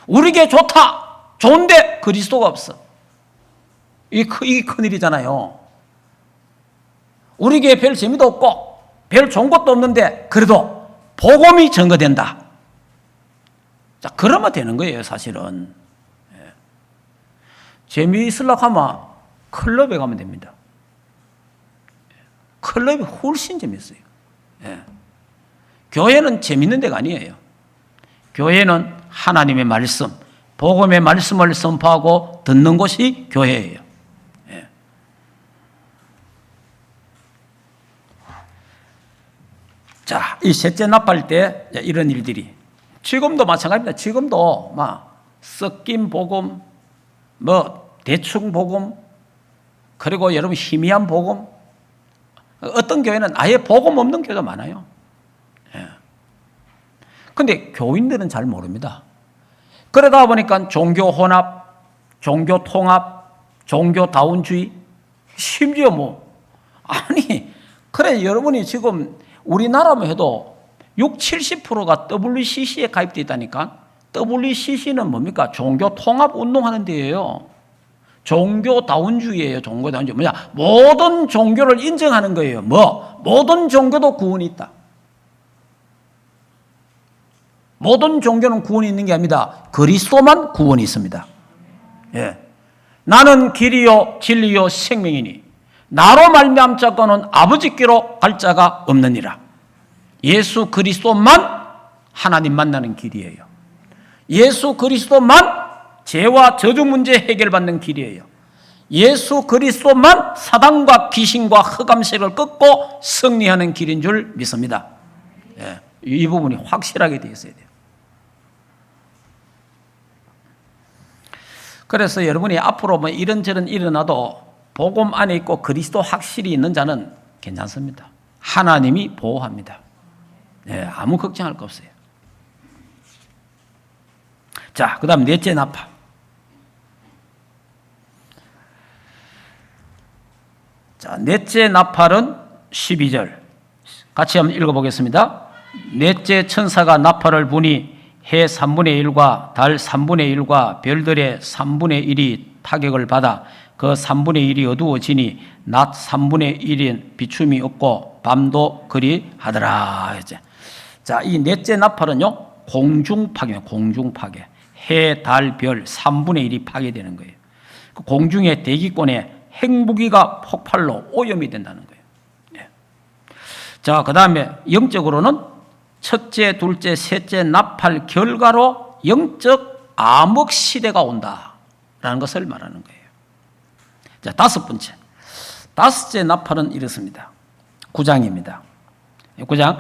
우리 교회 좋다. 좋은데 그리스도가 없어. 이게 큰일이잖아요. 우리 교회 별 재미도 없고 별 좋은 것도 없는데 그래도 복음이 증거된다. 자, 그러면 되는 거예요, 사실은. 재미있으려고 하면 클럽에 가면 됩니다. 클럽이 훨씬 재밌어요. 교회는 재밌는 데가 아니에요. 교회는 하나님의 말씀, 복음의 말씀을 선포하고 듣는 곳이 교회예요. 자, 이 셋째 납할 때 이런 일들이 지금도 마찬가지입니다. 지금도 막 섞인 복음, 대충 복음, 그리고 여러분 희미한 복음. 어떤 교회는 아예 복음 없는 교회도 많아요. 근데 교인들은 잘 모릅니다. 그러다 보니까 종교 혼합, 종교 통합, 종교 다운주의, 심지어 그래, 여러분이 지금 우리나라만 해도 60, 70%가 WCC에 가입되어 있다니까. WCC는 뭡니까? 종교 통합 운동하는 데예요. 종교다운주의예요. 종교다운주의. 뭐냐? 모든 종교를 인정하는 거예요. 모든 종교도 구원이 있다. 모든 종교는 구원이 있는 게 아닙니다. 그리스도만 구원이 있습니다. 예. 나는 길이요 진리요 생명이니 나로 말미암 자고는 아버지께로 갈 자가 없느니라. 예수 그리스도만 하나님 만나는 길이에요. 예수 그리스도만 죄와 저주 문제 해결받는 길이에요. 예수 그리스도만 사단과 귀신과 흑암색을 꺾고 승리하는 길인 줄 믿습니다. 예. 이 부분이 확실하게 되어 있어야 돼요. 그래서 여러분이 앞으로 뭐 이런저런 일어나도 복음 안에 있고 그리스도 확실히 있는 자는 괜찮습니다. 하나님이 보호합니다. 네, 아무 걱정할 거 없어요. 자, 그 다음 넷째 나팔. 자, 넷째 나팔은 12절. 같이 한번 읽어보겠습니다. 넷째 천사가 나팔을 부니 해 3분의 1과 달 3분의 1과 별들의 3분의 1이 타격을 받아 그 3분의 1이 어두워지니 낮 3분의 1인 비춤이 없고 밤도 그리 하더라. 자, 이 넷째 나팔은요, 공중파괴, 공중파괴. 해, 달, 별 3분의 1이 파괴되는 거예요. 그 공중의 대기권에 핵무기가 폭발로 오염이 된다는 거예요. 예. 자, 그 다음에 영적으로는 첫째, 둘째, 셋째 나팔 결과로 영적 암흑 시대가 온다라는 것을 말하는 거예요. 자, 다섯째 나팔은 이렇습니다. 9장입니다. 9장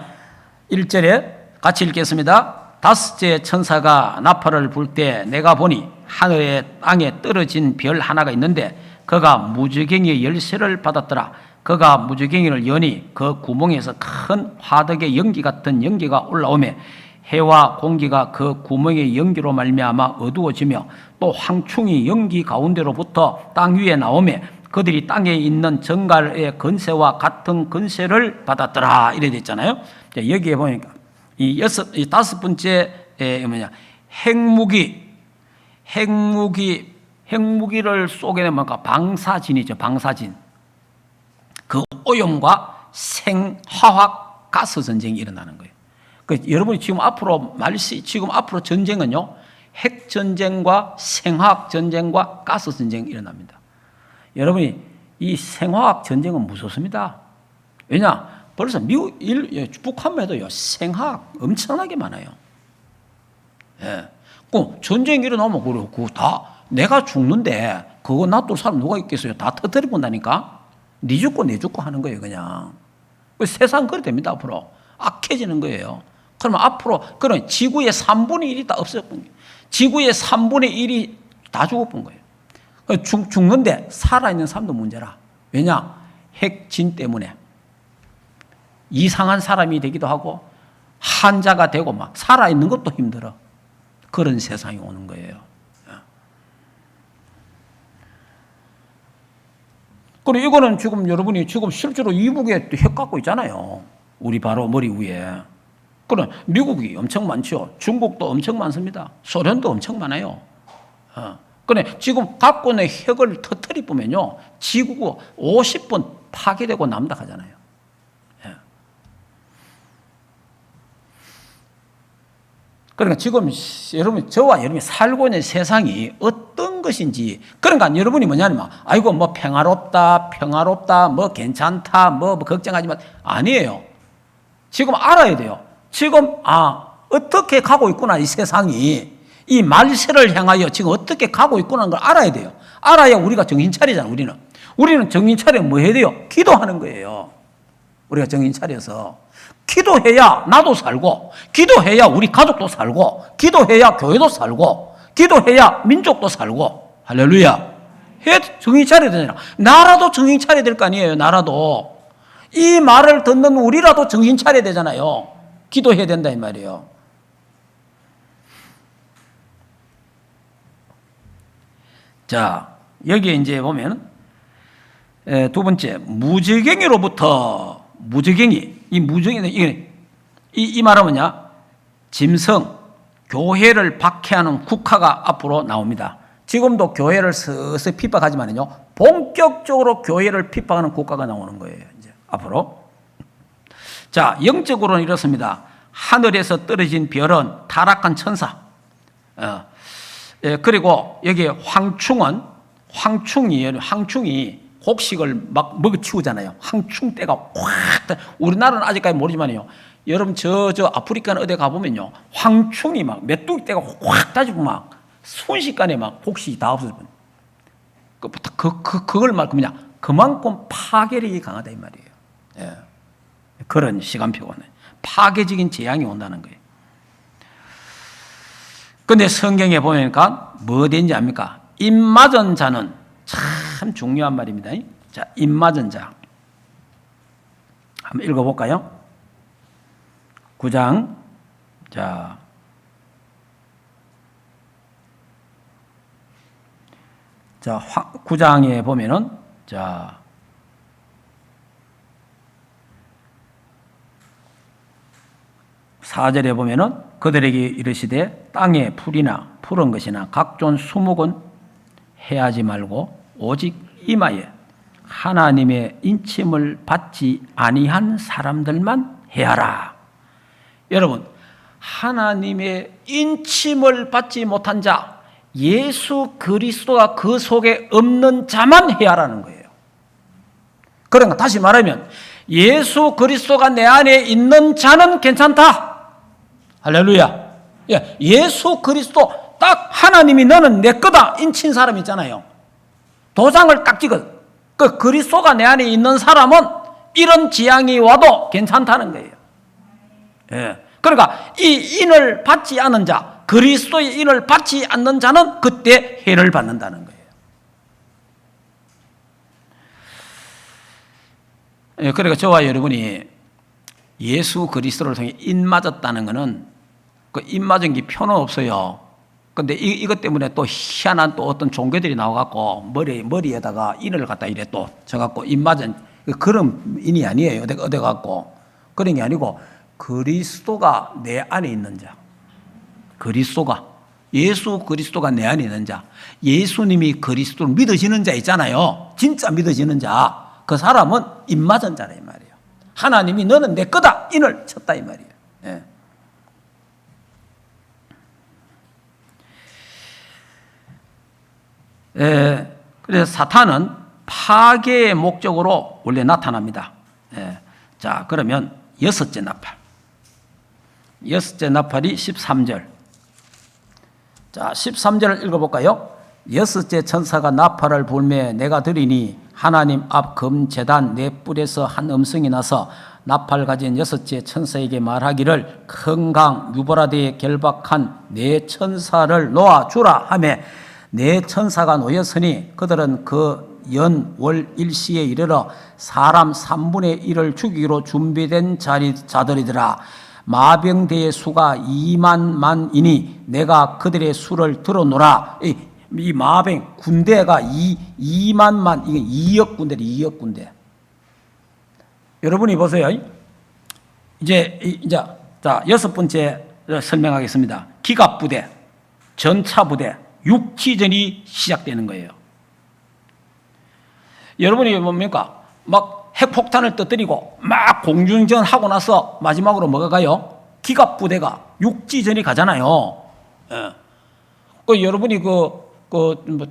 1절에 같이 읽겠습니다. 다섯째 천사가 나팔을 불 때 내가 보니 하늘에 땅에 떨어진 별 하나가 있는데 그가 무저갱이의 열쇠를 받았더라. 그가 무저갱이를 여니 그 구멍에서 큰 화덕의 연기 같은 연기가 올라오매 해와 공기가 그 구멍의 연기로 말미암아 어두워지며 또 황충이 연기 가운데로부터 땅 위에 나오매 그들이 땅에 있는 정갈의 건세와 같은 건세를 받았더라. 이래 됐잖아요. 여기에 보니까 이 다섯 번째 뭐냐, 핵무기를 쏘게 되면 방사진이죠. 방사진. 그 오염과 생화학 가스 전쟁이 일어나는 거예요. 여러분이 지금 앞으로 전쟁은요, 핵 전쟁과 생화학 전쟁과 가스 전쟁이 일어납니다. 여러분이 이 생화학 전쟁은 무섭습니다. 왜냐? 벌써 북한만 해도요, 생화학 엄청나게 많아요. 예. 그 전쟁이 일어나면 그거 다 내가 죽는데 그거 놔둘 사람 누가 있겠어요? 다 터뜨려 본다니까? 네 죽고 내 죽고 하는 거예요, 그냥. 세상 그래 됩니다, 앞으로. 악해지는 거예요. 그러면 앞으로, 그런 지구의 3분의 1이 다 없어졌던 거예요. 지구의 3분의 1이 다 죽어본 거예요. 죽는데 살아있는 사람도 문제라. 왜냐? 핵진 때문에. 이상한 사람이 되기도 하고, 환자가 되고, 막, 살아있는 것도 힘들어. 그런 세상이 오는 거예요. 그리고 이거는 지금 여러분이 지금 실제로 이북에 핵 갖고 있잖아요. 우리 바로 머리 위에. 그럼 미국이 엄청 많죠. 중국도 엄청 많습니다. 소련도 엄청 많아요. 그런데 지금 갖고 있는 핵을 터뜨리 보면요, 지구가 50번 파괴되고 남다 하잖아요. 그러니까 지금 저와 여러분이 살고 있는 세상이 어떤 것인지, 그러니까 여러분이 뭐냐면, 아이고, 뭐 평화롭다, 뭐 괜찮다, 뭐 걱정하지 마. 아니에요. 지금 알아야 돼요. 지금, 어떻게 가고 있구나, 이 세상이. 이 말세를 향하여 지금 어떻게 가고 있구나 하는 걸 알아야 돼요. 알아야 우리가 정신 차리잖아, 우리는. 우리는 정신 차리면 뭐 해야 돼요? 기도하는 거예요. 우리가 정신 차려서. 기도해야 나도 살고, 기도해야 우리 가족도 살고, 기도해야 교회도 살고, 기도해야 민족도 살고. 할렐루야. 정신 차려야 되잖아. 나라도 정신 차려야 될 거 아니에요, 나라도. 이 말을 듣는 우리라도 정신 차려야 되잖아요. 기도해야 된다, 이 말이에요. 자, 여기에 이제 보면, 두 번째, 무저갱이. 이 말은 뭐냐? 짐승, 교회를 박해하는 국가가 앞으로 나옵니다. 지금도 교회를 서서히 핍박하지만요, 본격적으로 교회를 핍박하는 국가가 나오는 거예요, 이제 앞으로. 자, 영적으로는 이렇습니다. 하늘에서 떨어진 별은 타락한 천사. 그리고 여기 황충이 곡식을 막 먹어치우잖아요. 황충떼가 확, 우리나라는 아직까지 모르지만요, 여러분 저 아프리카는 어디 가보면요, 황충이 막 메뚜기떼가 확 따지고 막 순식간에 막 곡식이 다 없어져. 그걸 말 그냥 그만큼 파괴력이 강하다 이 말이에요. 예. 그런 시간표는 파괴적인 재앙이 온다는 거예요. 근데 성경에 보니까 뭐 된지 압니까? 입 맞은 자는, 참 중요한 말입니다. 자, 입 맞은 자. 한번 읽어볼까요? 9장. 자, 자, 9장에 보면은, 자, 사절에 보면은 그들에게 이르시되 땅에 풀이나 푸른 것이나 각종 수목은 해하지 말고 오직 이마에 하나님의 인침을 받지 아니한 사람들만 해하라. 여러분, 하나님의 인침을 받지 못한 자, 예수 그리스도가 그 속에 없는 자만 해하라는 거예요. 그러니까 다시 말하면 예수 그리스도가 내 안에 있는 자는 괜찮다. 할렐루야. 예수 그리스도 딱 하나님이 너는 내 거다 인친 사람 있잖아요. 도장을 딱 찍어. 그 그리스도가 내 안에 있는 사람은 이런 지향이 와도 괜찮다는 거예요. 예. 그러니까 이 인을 받지 않은 자, 그리스도의 인을 받지 않는 자는 그때 해를 받는다는 거예요. 예. 그러니까 저와 여러분이 예수 그리스도를 통해 인 맞았다는 것은 그 인 맞은 게 표는 없어요. 근데 이것 때문에 또 희한한 또 어떤 종교들이 나와갖고 머리에다가 인을 갖다 이래 또 저갖고 인 맞은 그런 인이 아니에요. 어디 갖고 그런 게 아니고 그리스도가 내 안에 있는 자, 그리스도가 예수 그리스도가 내 안에 있는 자, 예수님이 그리스도를 믿어지는 자 있잖아요. 진짜 믿어지는 자, 그 사람은 인 맞은 자라 이 말이에요. 하나님이 너는 내 거다 인을 쳤다 이 말이에요. 예. 그래서 사탄은 파괴의 목적으로 원래 나타납니다. 예. 자, 그러면 여섯째 나팔. 여섯째 나팔이 13절. 자, 13절을 읽어볼까요? 여섯째 천사가 나팔을 불매 내가 들으니 하나님 앞 금제단 네 뿔에서 한 음성이 나서 나팔 가진 여섯째 천사에게 말하기를 큰 강 유브라데에 결박한 네 천사를 놓아주라 하며 네 천사가 놓였으니 그들은 그 연 월 일시에 이르러 사람 3분의 1을 죽이기로 준비된 자들이더라. 마병대의 수가 2만만이니 내가 그들의 수를 들어노라. 이 마병 군대가 2만만, 이게 2억 군대, 2억 군대. 여러분이 보세요. 이제 자, 여섯 번째 설명하겠습니다. 기갑부대, 전차부대, 육지전이 시작되는 거예요. 여러분이 뭡니까? 막 핵폭탄을 터뜨리고 막 공중전 하고 나서 마지막으로 뭐가 가요? 기갑부대가 육지전이 가잖아요. 예. 그 여러분이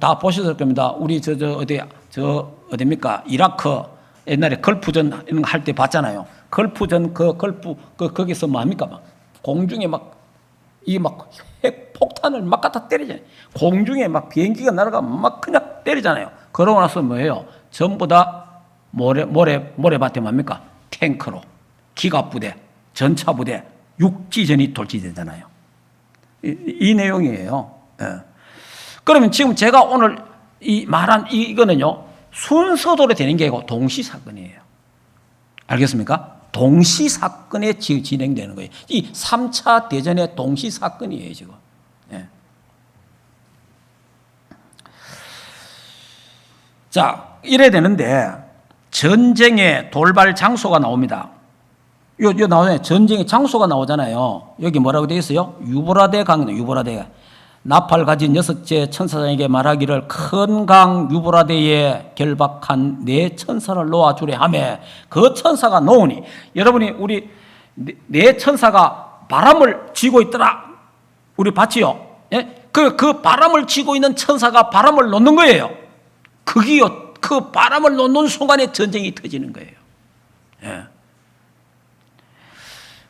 다 보셨을 겁니다. 우리 어디입니까? 이라크 옛날에 걸프전 이런 거 할 때 봤잖아요. 걸프전 거기서 뭡니까? 막 공중에 막 핵폭탄을 막 갖다 때리잖아요. 공중에 막 비행기가 날아가면 막 그냥 때리잖아요. 그러고 나서 뭐예요? 전부 다 모래밭에 뭡니까? 탱크로, 기갑부대, 전차부대, 육지전이 돌지되잖아요. 이 내용이에요. 예. 그러면 지금 제가 오늘 말한 이거는요, 순서대로 되는 게 아니고 동시사건이에요. 알겠습니까? 동시사건에 진행되는 거예요. 이 3차 대전의 동시사건이에요, 지금. 예. 자, 이래야 되는데, 전쟁의 돌발 장소가 나옵니다. 요 나오잖아요. 전쟁의 장소가 나오잖아요. 여기 뭐라고 되어 있어요? 유브라데 강입니다. 유브라데. 나팔 가진 여섯째 천사장에게 말하기를 큰 강 유브라데에 결박한 네 천사를 놓아주래 하매 그 천사가 놓으니, 여러분이 우리 네 천사가 바람을 쥐고 있더라. 우리 봤지요? 예? 그 바람을 쥐고 있는 천사가 바람을 놓는 거예요. 그기요. 그 바람을 놓는 순간에 전쟁이 터지는 거예요. 예.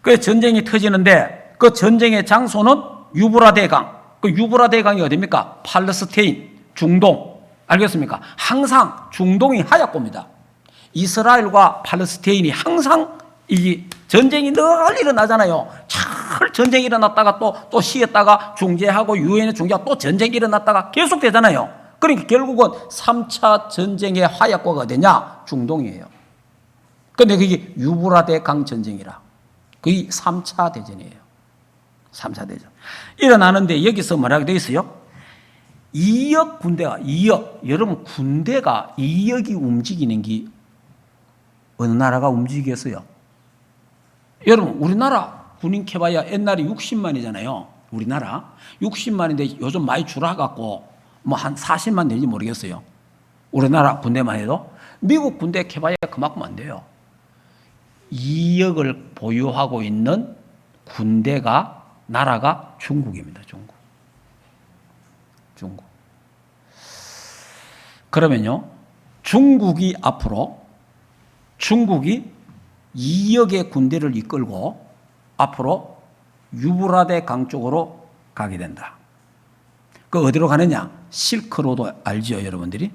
그 전쟁이 터지는데 그 전쟁의 장소는 유브라데 강. 그 유브라데 강이 어디입니까? 팔레스타인, 중동. 알겠습니까? 항상 중동이 하얗고입니다. 이스라엘과 팔레스타인이 항상 이 전쟁이 늘 일어나잖아요. 잘 전쟁이 일어났다가 또 쉬었다가 중재하고 유엔에 중재하고 또 전쟁이 일어났다가 계속 되잖아요. 그러니까 결국은 3차 전쟁의 화약고가 어디냐? 중동이에요. 근데 그게 유브라데 강 전쟁이라. 그게 3차 대전이에요. 3차 대전. 일어나는데 여기서 뭐라고 되어 있어요? 2억 군대가, 2억. 여러분, 군대가 2억이 움직이는 게 어느 나라가 움직이겠어요? 여러분, 우리나라 군인 캐봐야 옛날에 60만이잖아요. 우리나라. 60만인데 요즘 많이 줄어갖고 뭐 한 40만 되는지 모르겠어요. 우리나라 군대만 해도. 미국 군대 캐봐야 그만큼 안 돼요. 2억을 보유하고 있는 군대가, 나라가 중국입니다. 중국. 그러면요, 중국이 앞으로 2억의 군대를 이끌고 앞으로 유브라데 강 쪽으로 가게 된다. 그 어디로 가느냐? 실크로드 알죠, 여러분들이?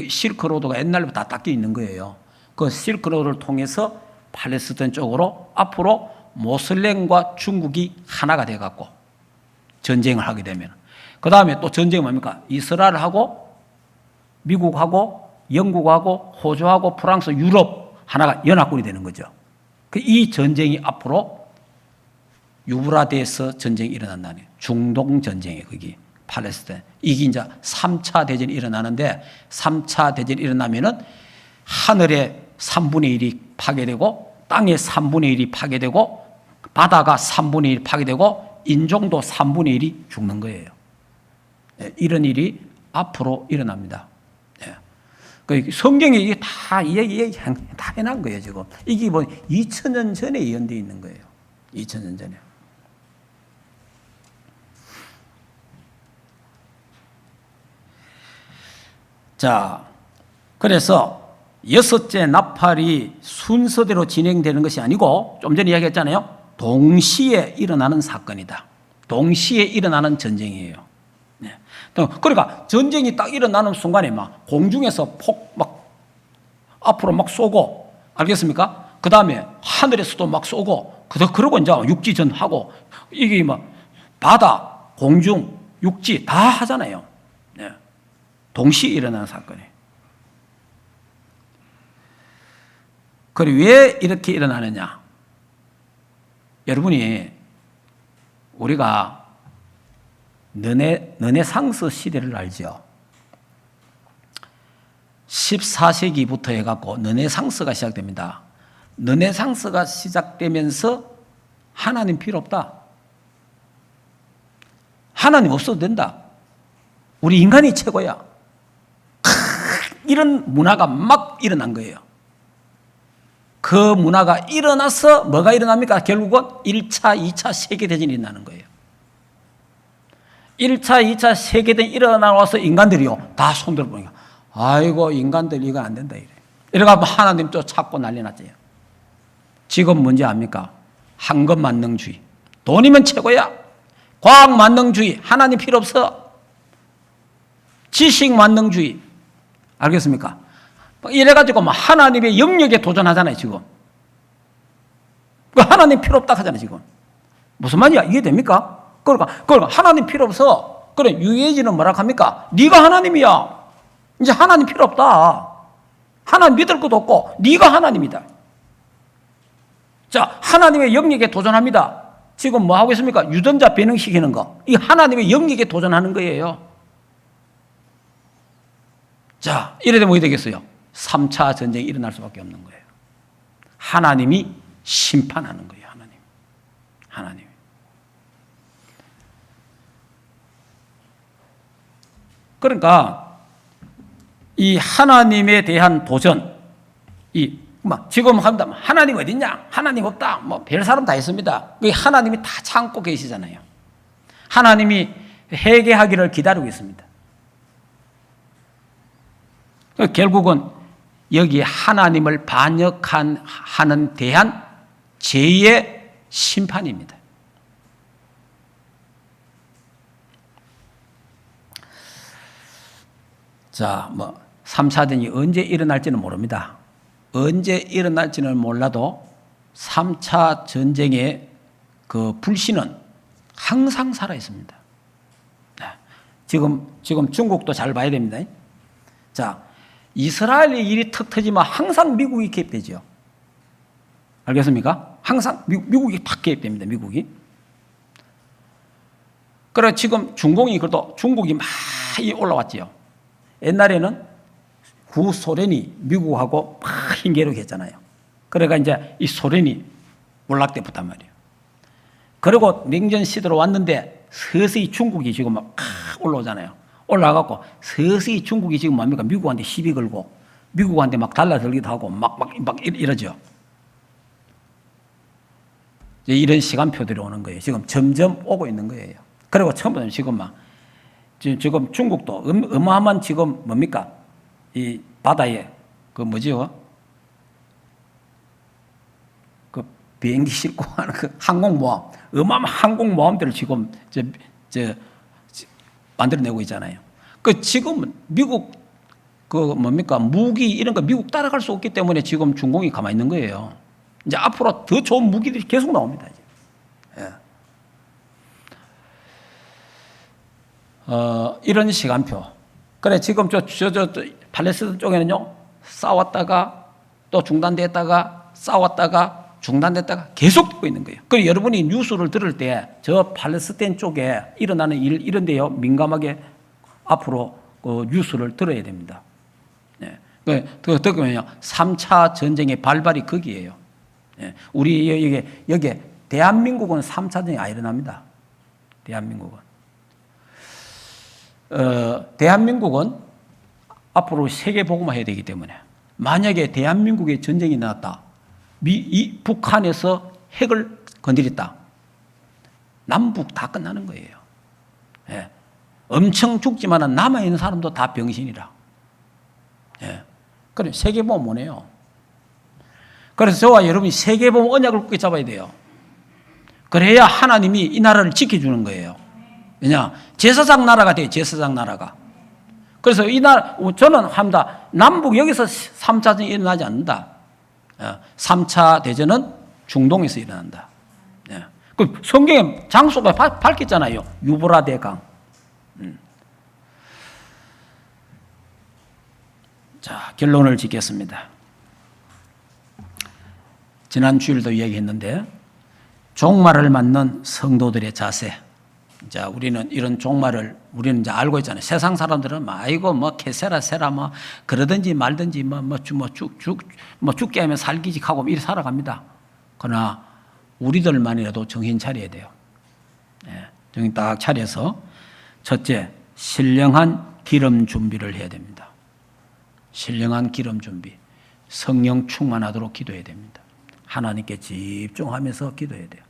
실크로드가 옛날부터 다 닦여 있는 거예요. 그 실크로드를 통해서 팔레스타인 쪽으로 앞으로 모슬렘과 중국이 하나가 돼갖고 전쟁을 하게 되면, 그 다음에 또 전쟁이 뭡니까? 이스라엘하고 미국하고 영국하고 호주하고 프랑스, 유럽 하나가 연합군이 되는 거죠. 이 전쟁이 앞으로 유브라데에서 전쟁이 일어난다는 거예요. 중동 전쟁이에요. 그게 팔레스타인. 이게 이제 3차 대전이 일어나는데, 3차 대전이 일어나면은 하늘의 3분의 1이 파괴되고 땅의 3분의 1이 파괴되고 바다가 3분의 1이 파괴되고 인종도 3분의 1이 죽는 거예요. 이런 일이 앞으로 일어납니다. 성경에 이게 다 해놓은 거예요, 지금. 이게 뭐 2000년 전에 예언되어 있는 거예요. 2000년 전에. 자, 그래서 여섯째 나팔이 순서대로 진행되는 것이 아니고, 좀 전에 이야기했잖아요. 동시에 일어나는 사건이다. 동시에 일어나는 전쟁이에요. 네. 그러니까 전쟁이 딱 일어나는 순간에 막 공중에서 막 앞으로 막 쏘고, 알겠습니까? 그 다음에 하늘에서도 막 쏘고, 그러고 이제 육지전하고, 이게 막 바다, 공중, 육지 다 하잖아요. 네. 동시에 일어나는 사건이에요. 그리고 왜 이렇게 일어나느냐? 여러분이, 우리가 르네상스 시대를 알죠? 14세기부터 해갖고 르네상스가 시작됩니다. 르네상스가 시작되면서 하나님 필요 없다. 하나님 없어도 된다. 우리 인간이 최고야. 이런 문화가 막 일어난 거예요. 그 문화가 일어나서 뭐가 일어납니까? 결국은 1차, 2차 세계대전이 일어나는 거예요. 1차, 2차 세계대전이 일어나서 인간들이요, 다 손들어 보니까, 아이고, 인간들 이거 안 된다, 이래. 이래가지고 하나님 또 찾고 난리 났죠. 지금 문제 압니까? 황금 만능주의. 돈이면 최고야. 과학 만능주의. 하나님 필요 없어. 지식 만능주의. 알겠습니까? 이래가지고 하나님의 영역에 도전하잖아요, 지금. 하나님 필요 없다 하잖아요, 지금. 무슨 말이야? 이해됩니까? 그러니까 하나님 필요 없어. 그래, 유해진은 뭐라 합니까? 네가 하나님이야. 이제 하나님 필요 없다. 하나님 믿을 것도 없고 네가 하나님이다. 자, 하나님의 영역에 도전합니다. 지금 뭐 하고 있습니까? 유전자 변형시키는 거. 이 하나님의 영역에 도전하는 거예요. 자, 이래 되면 어떻게 되겠어요? 3차 전쟁이 일어날 수밖에 없는 거예요. 하나님이 심판하는 거예요. 하나님. 3차 전쟁이 일어날 수밖에 없는 거예요. 3차 전쟁이 일어날 수밖에 없는 거예요. 하나님이 심판하는 거예요. 하나님이. 3차 전쟁이 일어날 수밖에 없는 거예요. 하나님이 심판하는 거예요. 하나님이. 3차 전쟁이 일어날 수밖에 없는 거예요. 하나님이. 하나님이. 그러니까 이 하나님에 대한 도전, 지금 합니다. 하나님 어딨냐? 하나님 없다. 별 사람 다 있습니다. 하나님이 다 참고 계시잖아요. 하나님이 회개하기를 기다리고 있습니다. 결국은 여기 하나님을 반역하는 대한 죄의 심판입니다. 자, 3차전이 언제 일어날지는 모릅니다. 언제 일어날지는 몰라도 3차 전쟁의 그 불신은 항상 살아 있습니다. 지금 중국도 잘 봐야 됩니다. 자, 이스라엘의 일이 턱 터지면 항상 미국이 개입되죠. 알겠습니까? 항상 미국이 팍 개입됩니다. 미국이. 그래 지금 중국이 많이 올라왔지요. 옛날에는 구소련이 미국하고 막 힘겨루기 했잖아요. 그러니까 이제 이 소련이 몰락돼버렸단 말이에요. 그리고 냉전 시대로 왔는데 서서히 중국이 지금 막 올라오잖아요. 올라가고 서서히 중국이 지금 뭡니까? 미국한테 시비 걸고 미국한테 막 달라들기도 하고 막 이러죠. 이런 시간표들이 오는 거예요. 지금 점점 오고 있는 거예요. 그리고 처음부터 지금 지금 중국도 어마어마한 지금 뭡니까? 이 바다에 그 비행기 싣고 하는 그 항공모함, 어마어마한 항공모함들을 지금 만들어내고 있잖아요. 지금은 미국 무기 이런 거 미국 따라갈 수 없기 때문에 지금 중공이 가만히 있는 거예요. 이제 앞으로 더 좋은 무기들이 계속 나옵니다. 예. 이런 시간표. 그래 지금 팔레스타인 쪽에는요 싸웠다가 또 중단됐다가 싸웠다가 중단됐다가 계속 되고 있는 거예요. 그래서 여러분이 뉴스를 들을 때 저 팔레스타인 쪽에 일어나는 일 이런 데요 민감하게 앞으로 그 뉴스를 들어야 됩니다. 예. 그러면요 3차 전쟁의 발발이 거기에요. 예. 우리 여기 대한민국은 3차 전쟁이 안 일어납니다. 대한민국은 앞으로 세계복음화 해야 되기 때문에 만약에 대한민국에 전쟁이 나왔다. 북한에서 핵을 건드렸다. 남북 다 끝나는 거예요. 예. 엄청 죽지만 남아있는 사람도 다 병신이라. 예. 그래, 세계복음 원해요. 그래서 저와 여러분이 세계복음 언약을 굳게 잡아야 돼요. 그래야 하나님이 이 나라를 지켜주는 거예요. 왜냐? 제사장 나라가 돼요, 제사장 나라가. 그래서 이 나라, 저는 합니다. 남북 여기서 3차 전쟁이 일어나지 않는다. 3차 대전은 중동에서 일어난다. 그 성경에 장소가 밝혔잖아요. 유브라 대강. 자, 결론을 짓겠습니다. 지난 주일도 이야기했는데 종말을 맞는 성도들의 자세. 자, 우리는 이런 종말을 우리는 이제 알고 있잖아요. 세상 사람들은 이거 캐세라 세라 그러든지 말든지 죽게 하면 살기지 하고 이렇게 살아갑니다. 그러나 우리들만이라도 정신 차려야 돼요. 예, 정신 딱 차려서 첫째, 신령한 기름 준비를 해야 됩니다. 신령한 기름 준비. 성령 충만하도록 기도해야 됩니다. 하나님께 집중하면서 기도해야 돼요.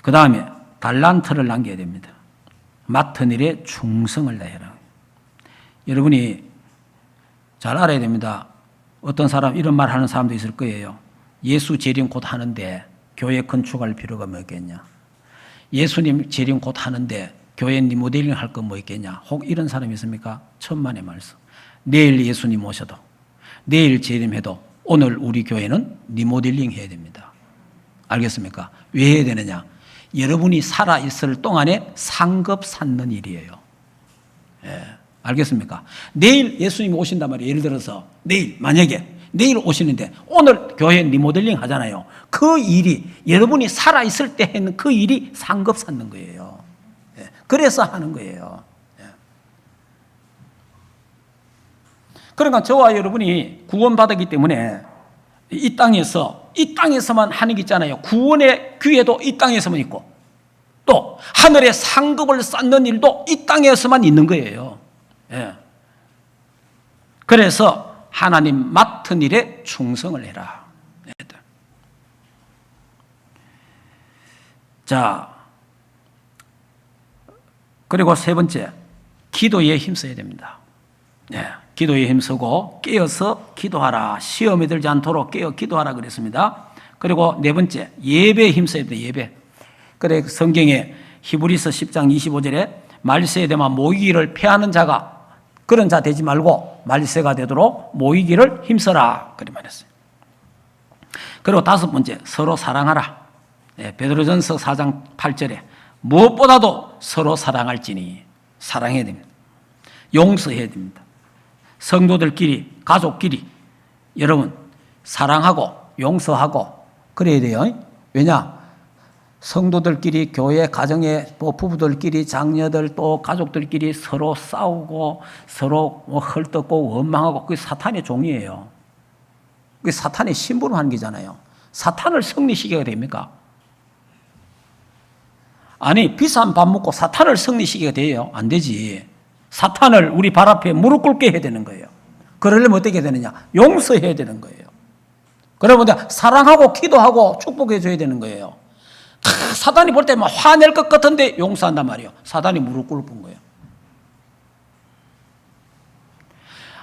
그 다음에 달란트를 남겨야 됩니다. 맡은 일에 충성을 다해라. 여러분이 잘 알아야 됩니다. 어떤 사람 이런 말 하는 사람도 있을 거예요. 예수 재림 곧 하는데 교회 건축할 필요가 뭐 있겠냐. 예수님 재림 곧 하는데 교회 리모델링 할 거 뭐 있겠냐. 혹 이런 사람이 있습니까? 천만의 말씀. 내일 예수님 오셔도 내일 재림해도 오늘 우리 교회는 리모델링 해야 됩니다. 알겠습니까? 왜 해야 되느냐. 여러분이 살아있을 동안에 상급 쌓는 일이에요. 예, 알겠습니까? 내일 예수님이 오신단 말이에요. 예를 들어서 만약에 내일 오시는데 오늘 교회 리모델링 하잖아요. 그 일이 여러분이 살아있을 때 하는 그 일이 상급 쌓는 거예요. 예, 그래서 하는 거예요. 예. 그러니까 저와 여러분이 구원받았기 때문에 이 땅에서만 하는 게 있잖아요. 구원의 기회도 이 땅에서만 있고 또 하늘에 상급을 쌓는 일도 이 땅에서만 있는 거예요. 예. 그래서 하나님 맡은 일에 충성을 해라. 자, 그리고 세 번째, 기도에 힘써야 됩니다. 네, 기도에 힘쓰고 깨어서 기도하라. 시험에 들지 않도록 깨어 기도하라 그랬습니다. 그리고 네 번째, 예배에 힘써야 됩니다. 예배. 그래 성경에 히브리서 10장 25절에 말세에 대만 모이기를 패하는 자가 그런 자 되지 말고 말세가 되도록 모이기를 힘써라. 그렇게 말했어요. 그리고 다섯 번째, 서로 사랑하라. 네, 베드로전서 4장 8절에 무엇보다도 서로 사랑할지니 사랑해야 됩니다. 용서해야 됩니다. 성도들끼리, 가족끼리 여러분 사랑하고 용서하고 그래야 돼요. 왜냐? 성도들끼리, 교회, 가정의 부부들끼리, 장녀들 또 가족들끼리 서로 싸우고 서로 헐떡고 원망하고 그게 사탄의 종이에요. 그게 사탄의 심부름하는 거잖아요. 사탄을 승리시켜야 됩니까? 아니, 비싼 밥 먹고 사탄을 승리시키게 돼요? 안 되지. 사탄을 우리 발 앞에 무릎 꿇게 해야 되는 거예요. 그러려면 어떻게 되느냐? 용서해야 되는 거예요. 그러면 사랑하고 기도하고 축복해 줘야 되는 거예요. 사탄이 볼 때 막 화낼 것 같은데 용서한단 말이에요. 사탄이 무릎 꿇은 거예요.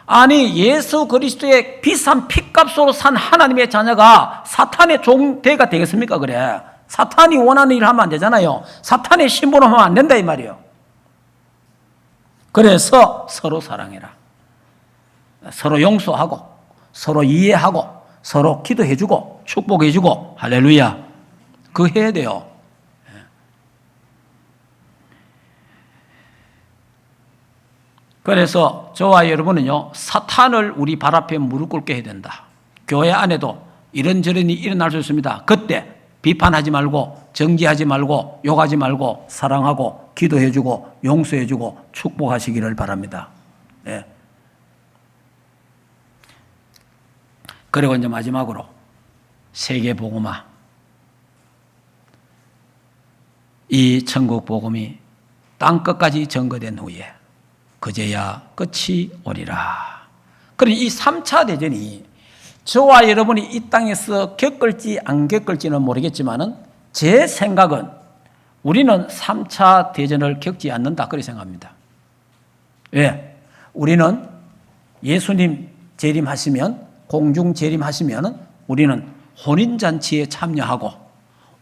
아니, 예수 그리스도의 비싼 핏값으로 산 하나님의 자녀가 사탄의 종대가 되겠습니까? 그래. 사탄이 원하는 일을 하면 안 되잖아요. 사탄의 심부름 하면 안 된다 이 말이에요. 그래서 서로 사랑해라. 서로 용서하고 서로 이해하고 서로 기도해주고 축복해주고 할렐루야. 그거 해야 돼요. 그래서 저와 여러분은요, 사탄을 우리 발 앞에 무릎 꿇게 해야 된다. 교회 안에도 이런저런 일이 일어날 수 있습니다. 그때 비판하지 말고 정죄하지 말고 욕하지 말고 사랑하고 기도해주고 용서해주고 축복하시기를 바랍니다. 네. 그리고 이제 마지막으로 세계복음화. 이 천국 복음이 땅끝까지 전거된 후에 그제야 끝이 오리라. 그러니 이 3차 대전이 저와 여러분이 이 땅에서 겪을지 안 겪을지는 모르겠지만은 제 생각은 우리는 3차 대전을 겪지 않는다. 그렇게 생각합니다. 왜? 우리는 예수님 재림하시면, 공중 재림하시면 우리는 혼인잔치에 참여하고,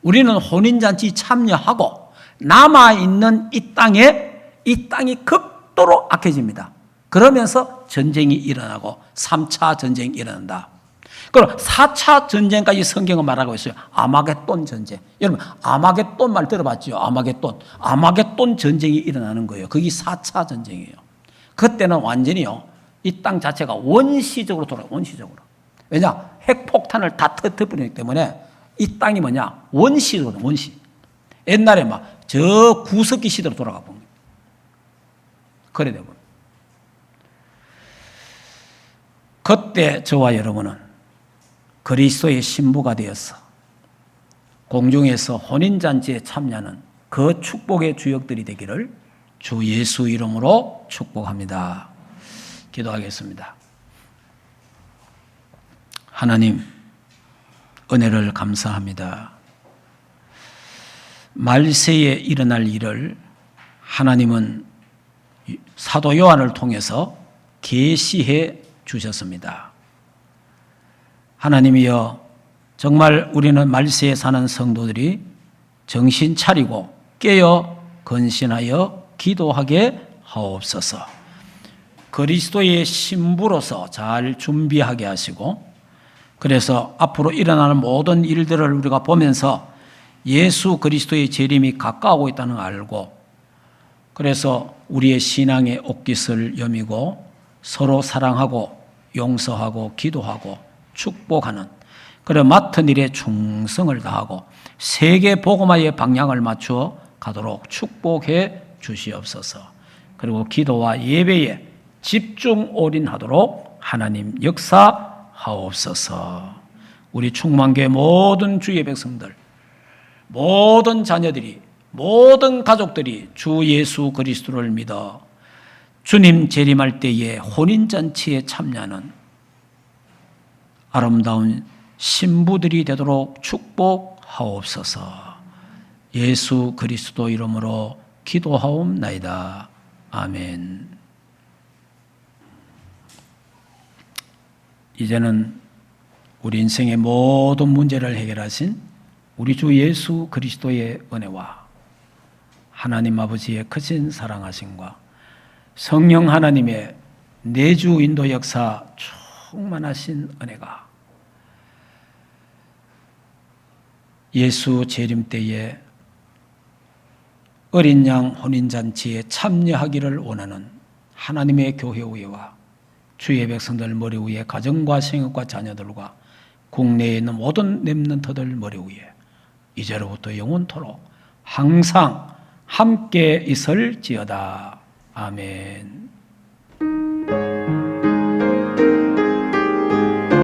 우리는 혼인잔치 참여하고 남아있는 이 땅이 극도로 악해집니다. 그러면서 전쟁이 일어나고 3차 전쟁이 일어난다. 그럼 4차 전쟁까지 성경은 말하고 있어요. 아마겟돈 전쟁. 여러분 아마겟돈 말 들어봤죠? 아마겟돈 전쟁이 일어나는 거예요. 그게 4차 전쟁이에요. 그때는 완전히요, 이 땅 자체가 원시적으로 돌아요. 원시적으로. 왜냐? 핵폭탄을 다 터뜨리기 때문에 이 땅이 뭐냐? 원시적으로, 원시. 옛날에 막 저 구석기 시대로 돌아가 본 거예요. 그래 되고. 그때 저와 여러분은 그리스도의 신부가 되어서 공중에서 혼인잔치에 참여하는 그 축복의 주역들이 되기를 주 예수 이름으로 축복합니다. 기도하겠습니다. 하나님, 은혜를 감사합니다. 말세에 일어날 일을 하나님은 사도 요한을 통해서 계시해 주셨습니다. 하나님이여, 정말 우리는 말세에 사는 성도들이 정신 차리고 깨어 건신하여 기도하게 하옵소서. 그리스도의 신부로서 잘 준비하게 하시고, 그래서 앞으로 일어나는 모든 일들을 우리가 보면서 예수 그리스도의 재림이 가까우고 있다는 걸 알고, 그래서 우리의 신앙의 옷깃을 여미고 서로 사랑하고 용서하고 기도하고 축복하는, 그래 맡은 일에 충성을 다하고 세계 복음화의 방향을 맞추어 가도록 축복해 주시옵소서. 그리고 기도와 예배에 집중 올인하도록 하나님 역사하옵소서. 우리 충만교회 모든 주의 백성들, 모든 자녀들이 모든 가족들이 주 예수 그리스도를 믿어 주님 재림할 때에 혼인잔치에 참여하는 아름다운 신부들이 되도록 축복하옵소서. 예수 그리스도 이름으로 기도하옵나이다. 아멘. 이제는 우리 인생의 모든 문제를 해결하신 우리 주 예수 그리스도의 은혜와 하나님 아버지의 크신 사랑하심과 성령 하나님의 내주 인도 역사 충만하신 은혜가 예수 재림 때에 어린 양 혼인잔치에 참여하기를 원하는 하나님의 교회의회와 주의 백성들 머리 위에 가정과 생업과 자녀들과 국내에 있는 모든 렘넌트들 머리 위에 이제로부터 영원토록 항상 함께 있을지어다. 아멘.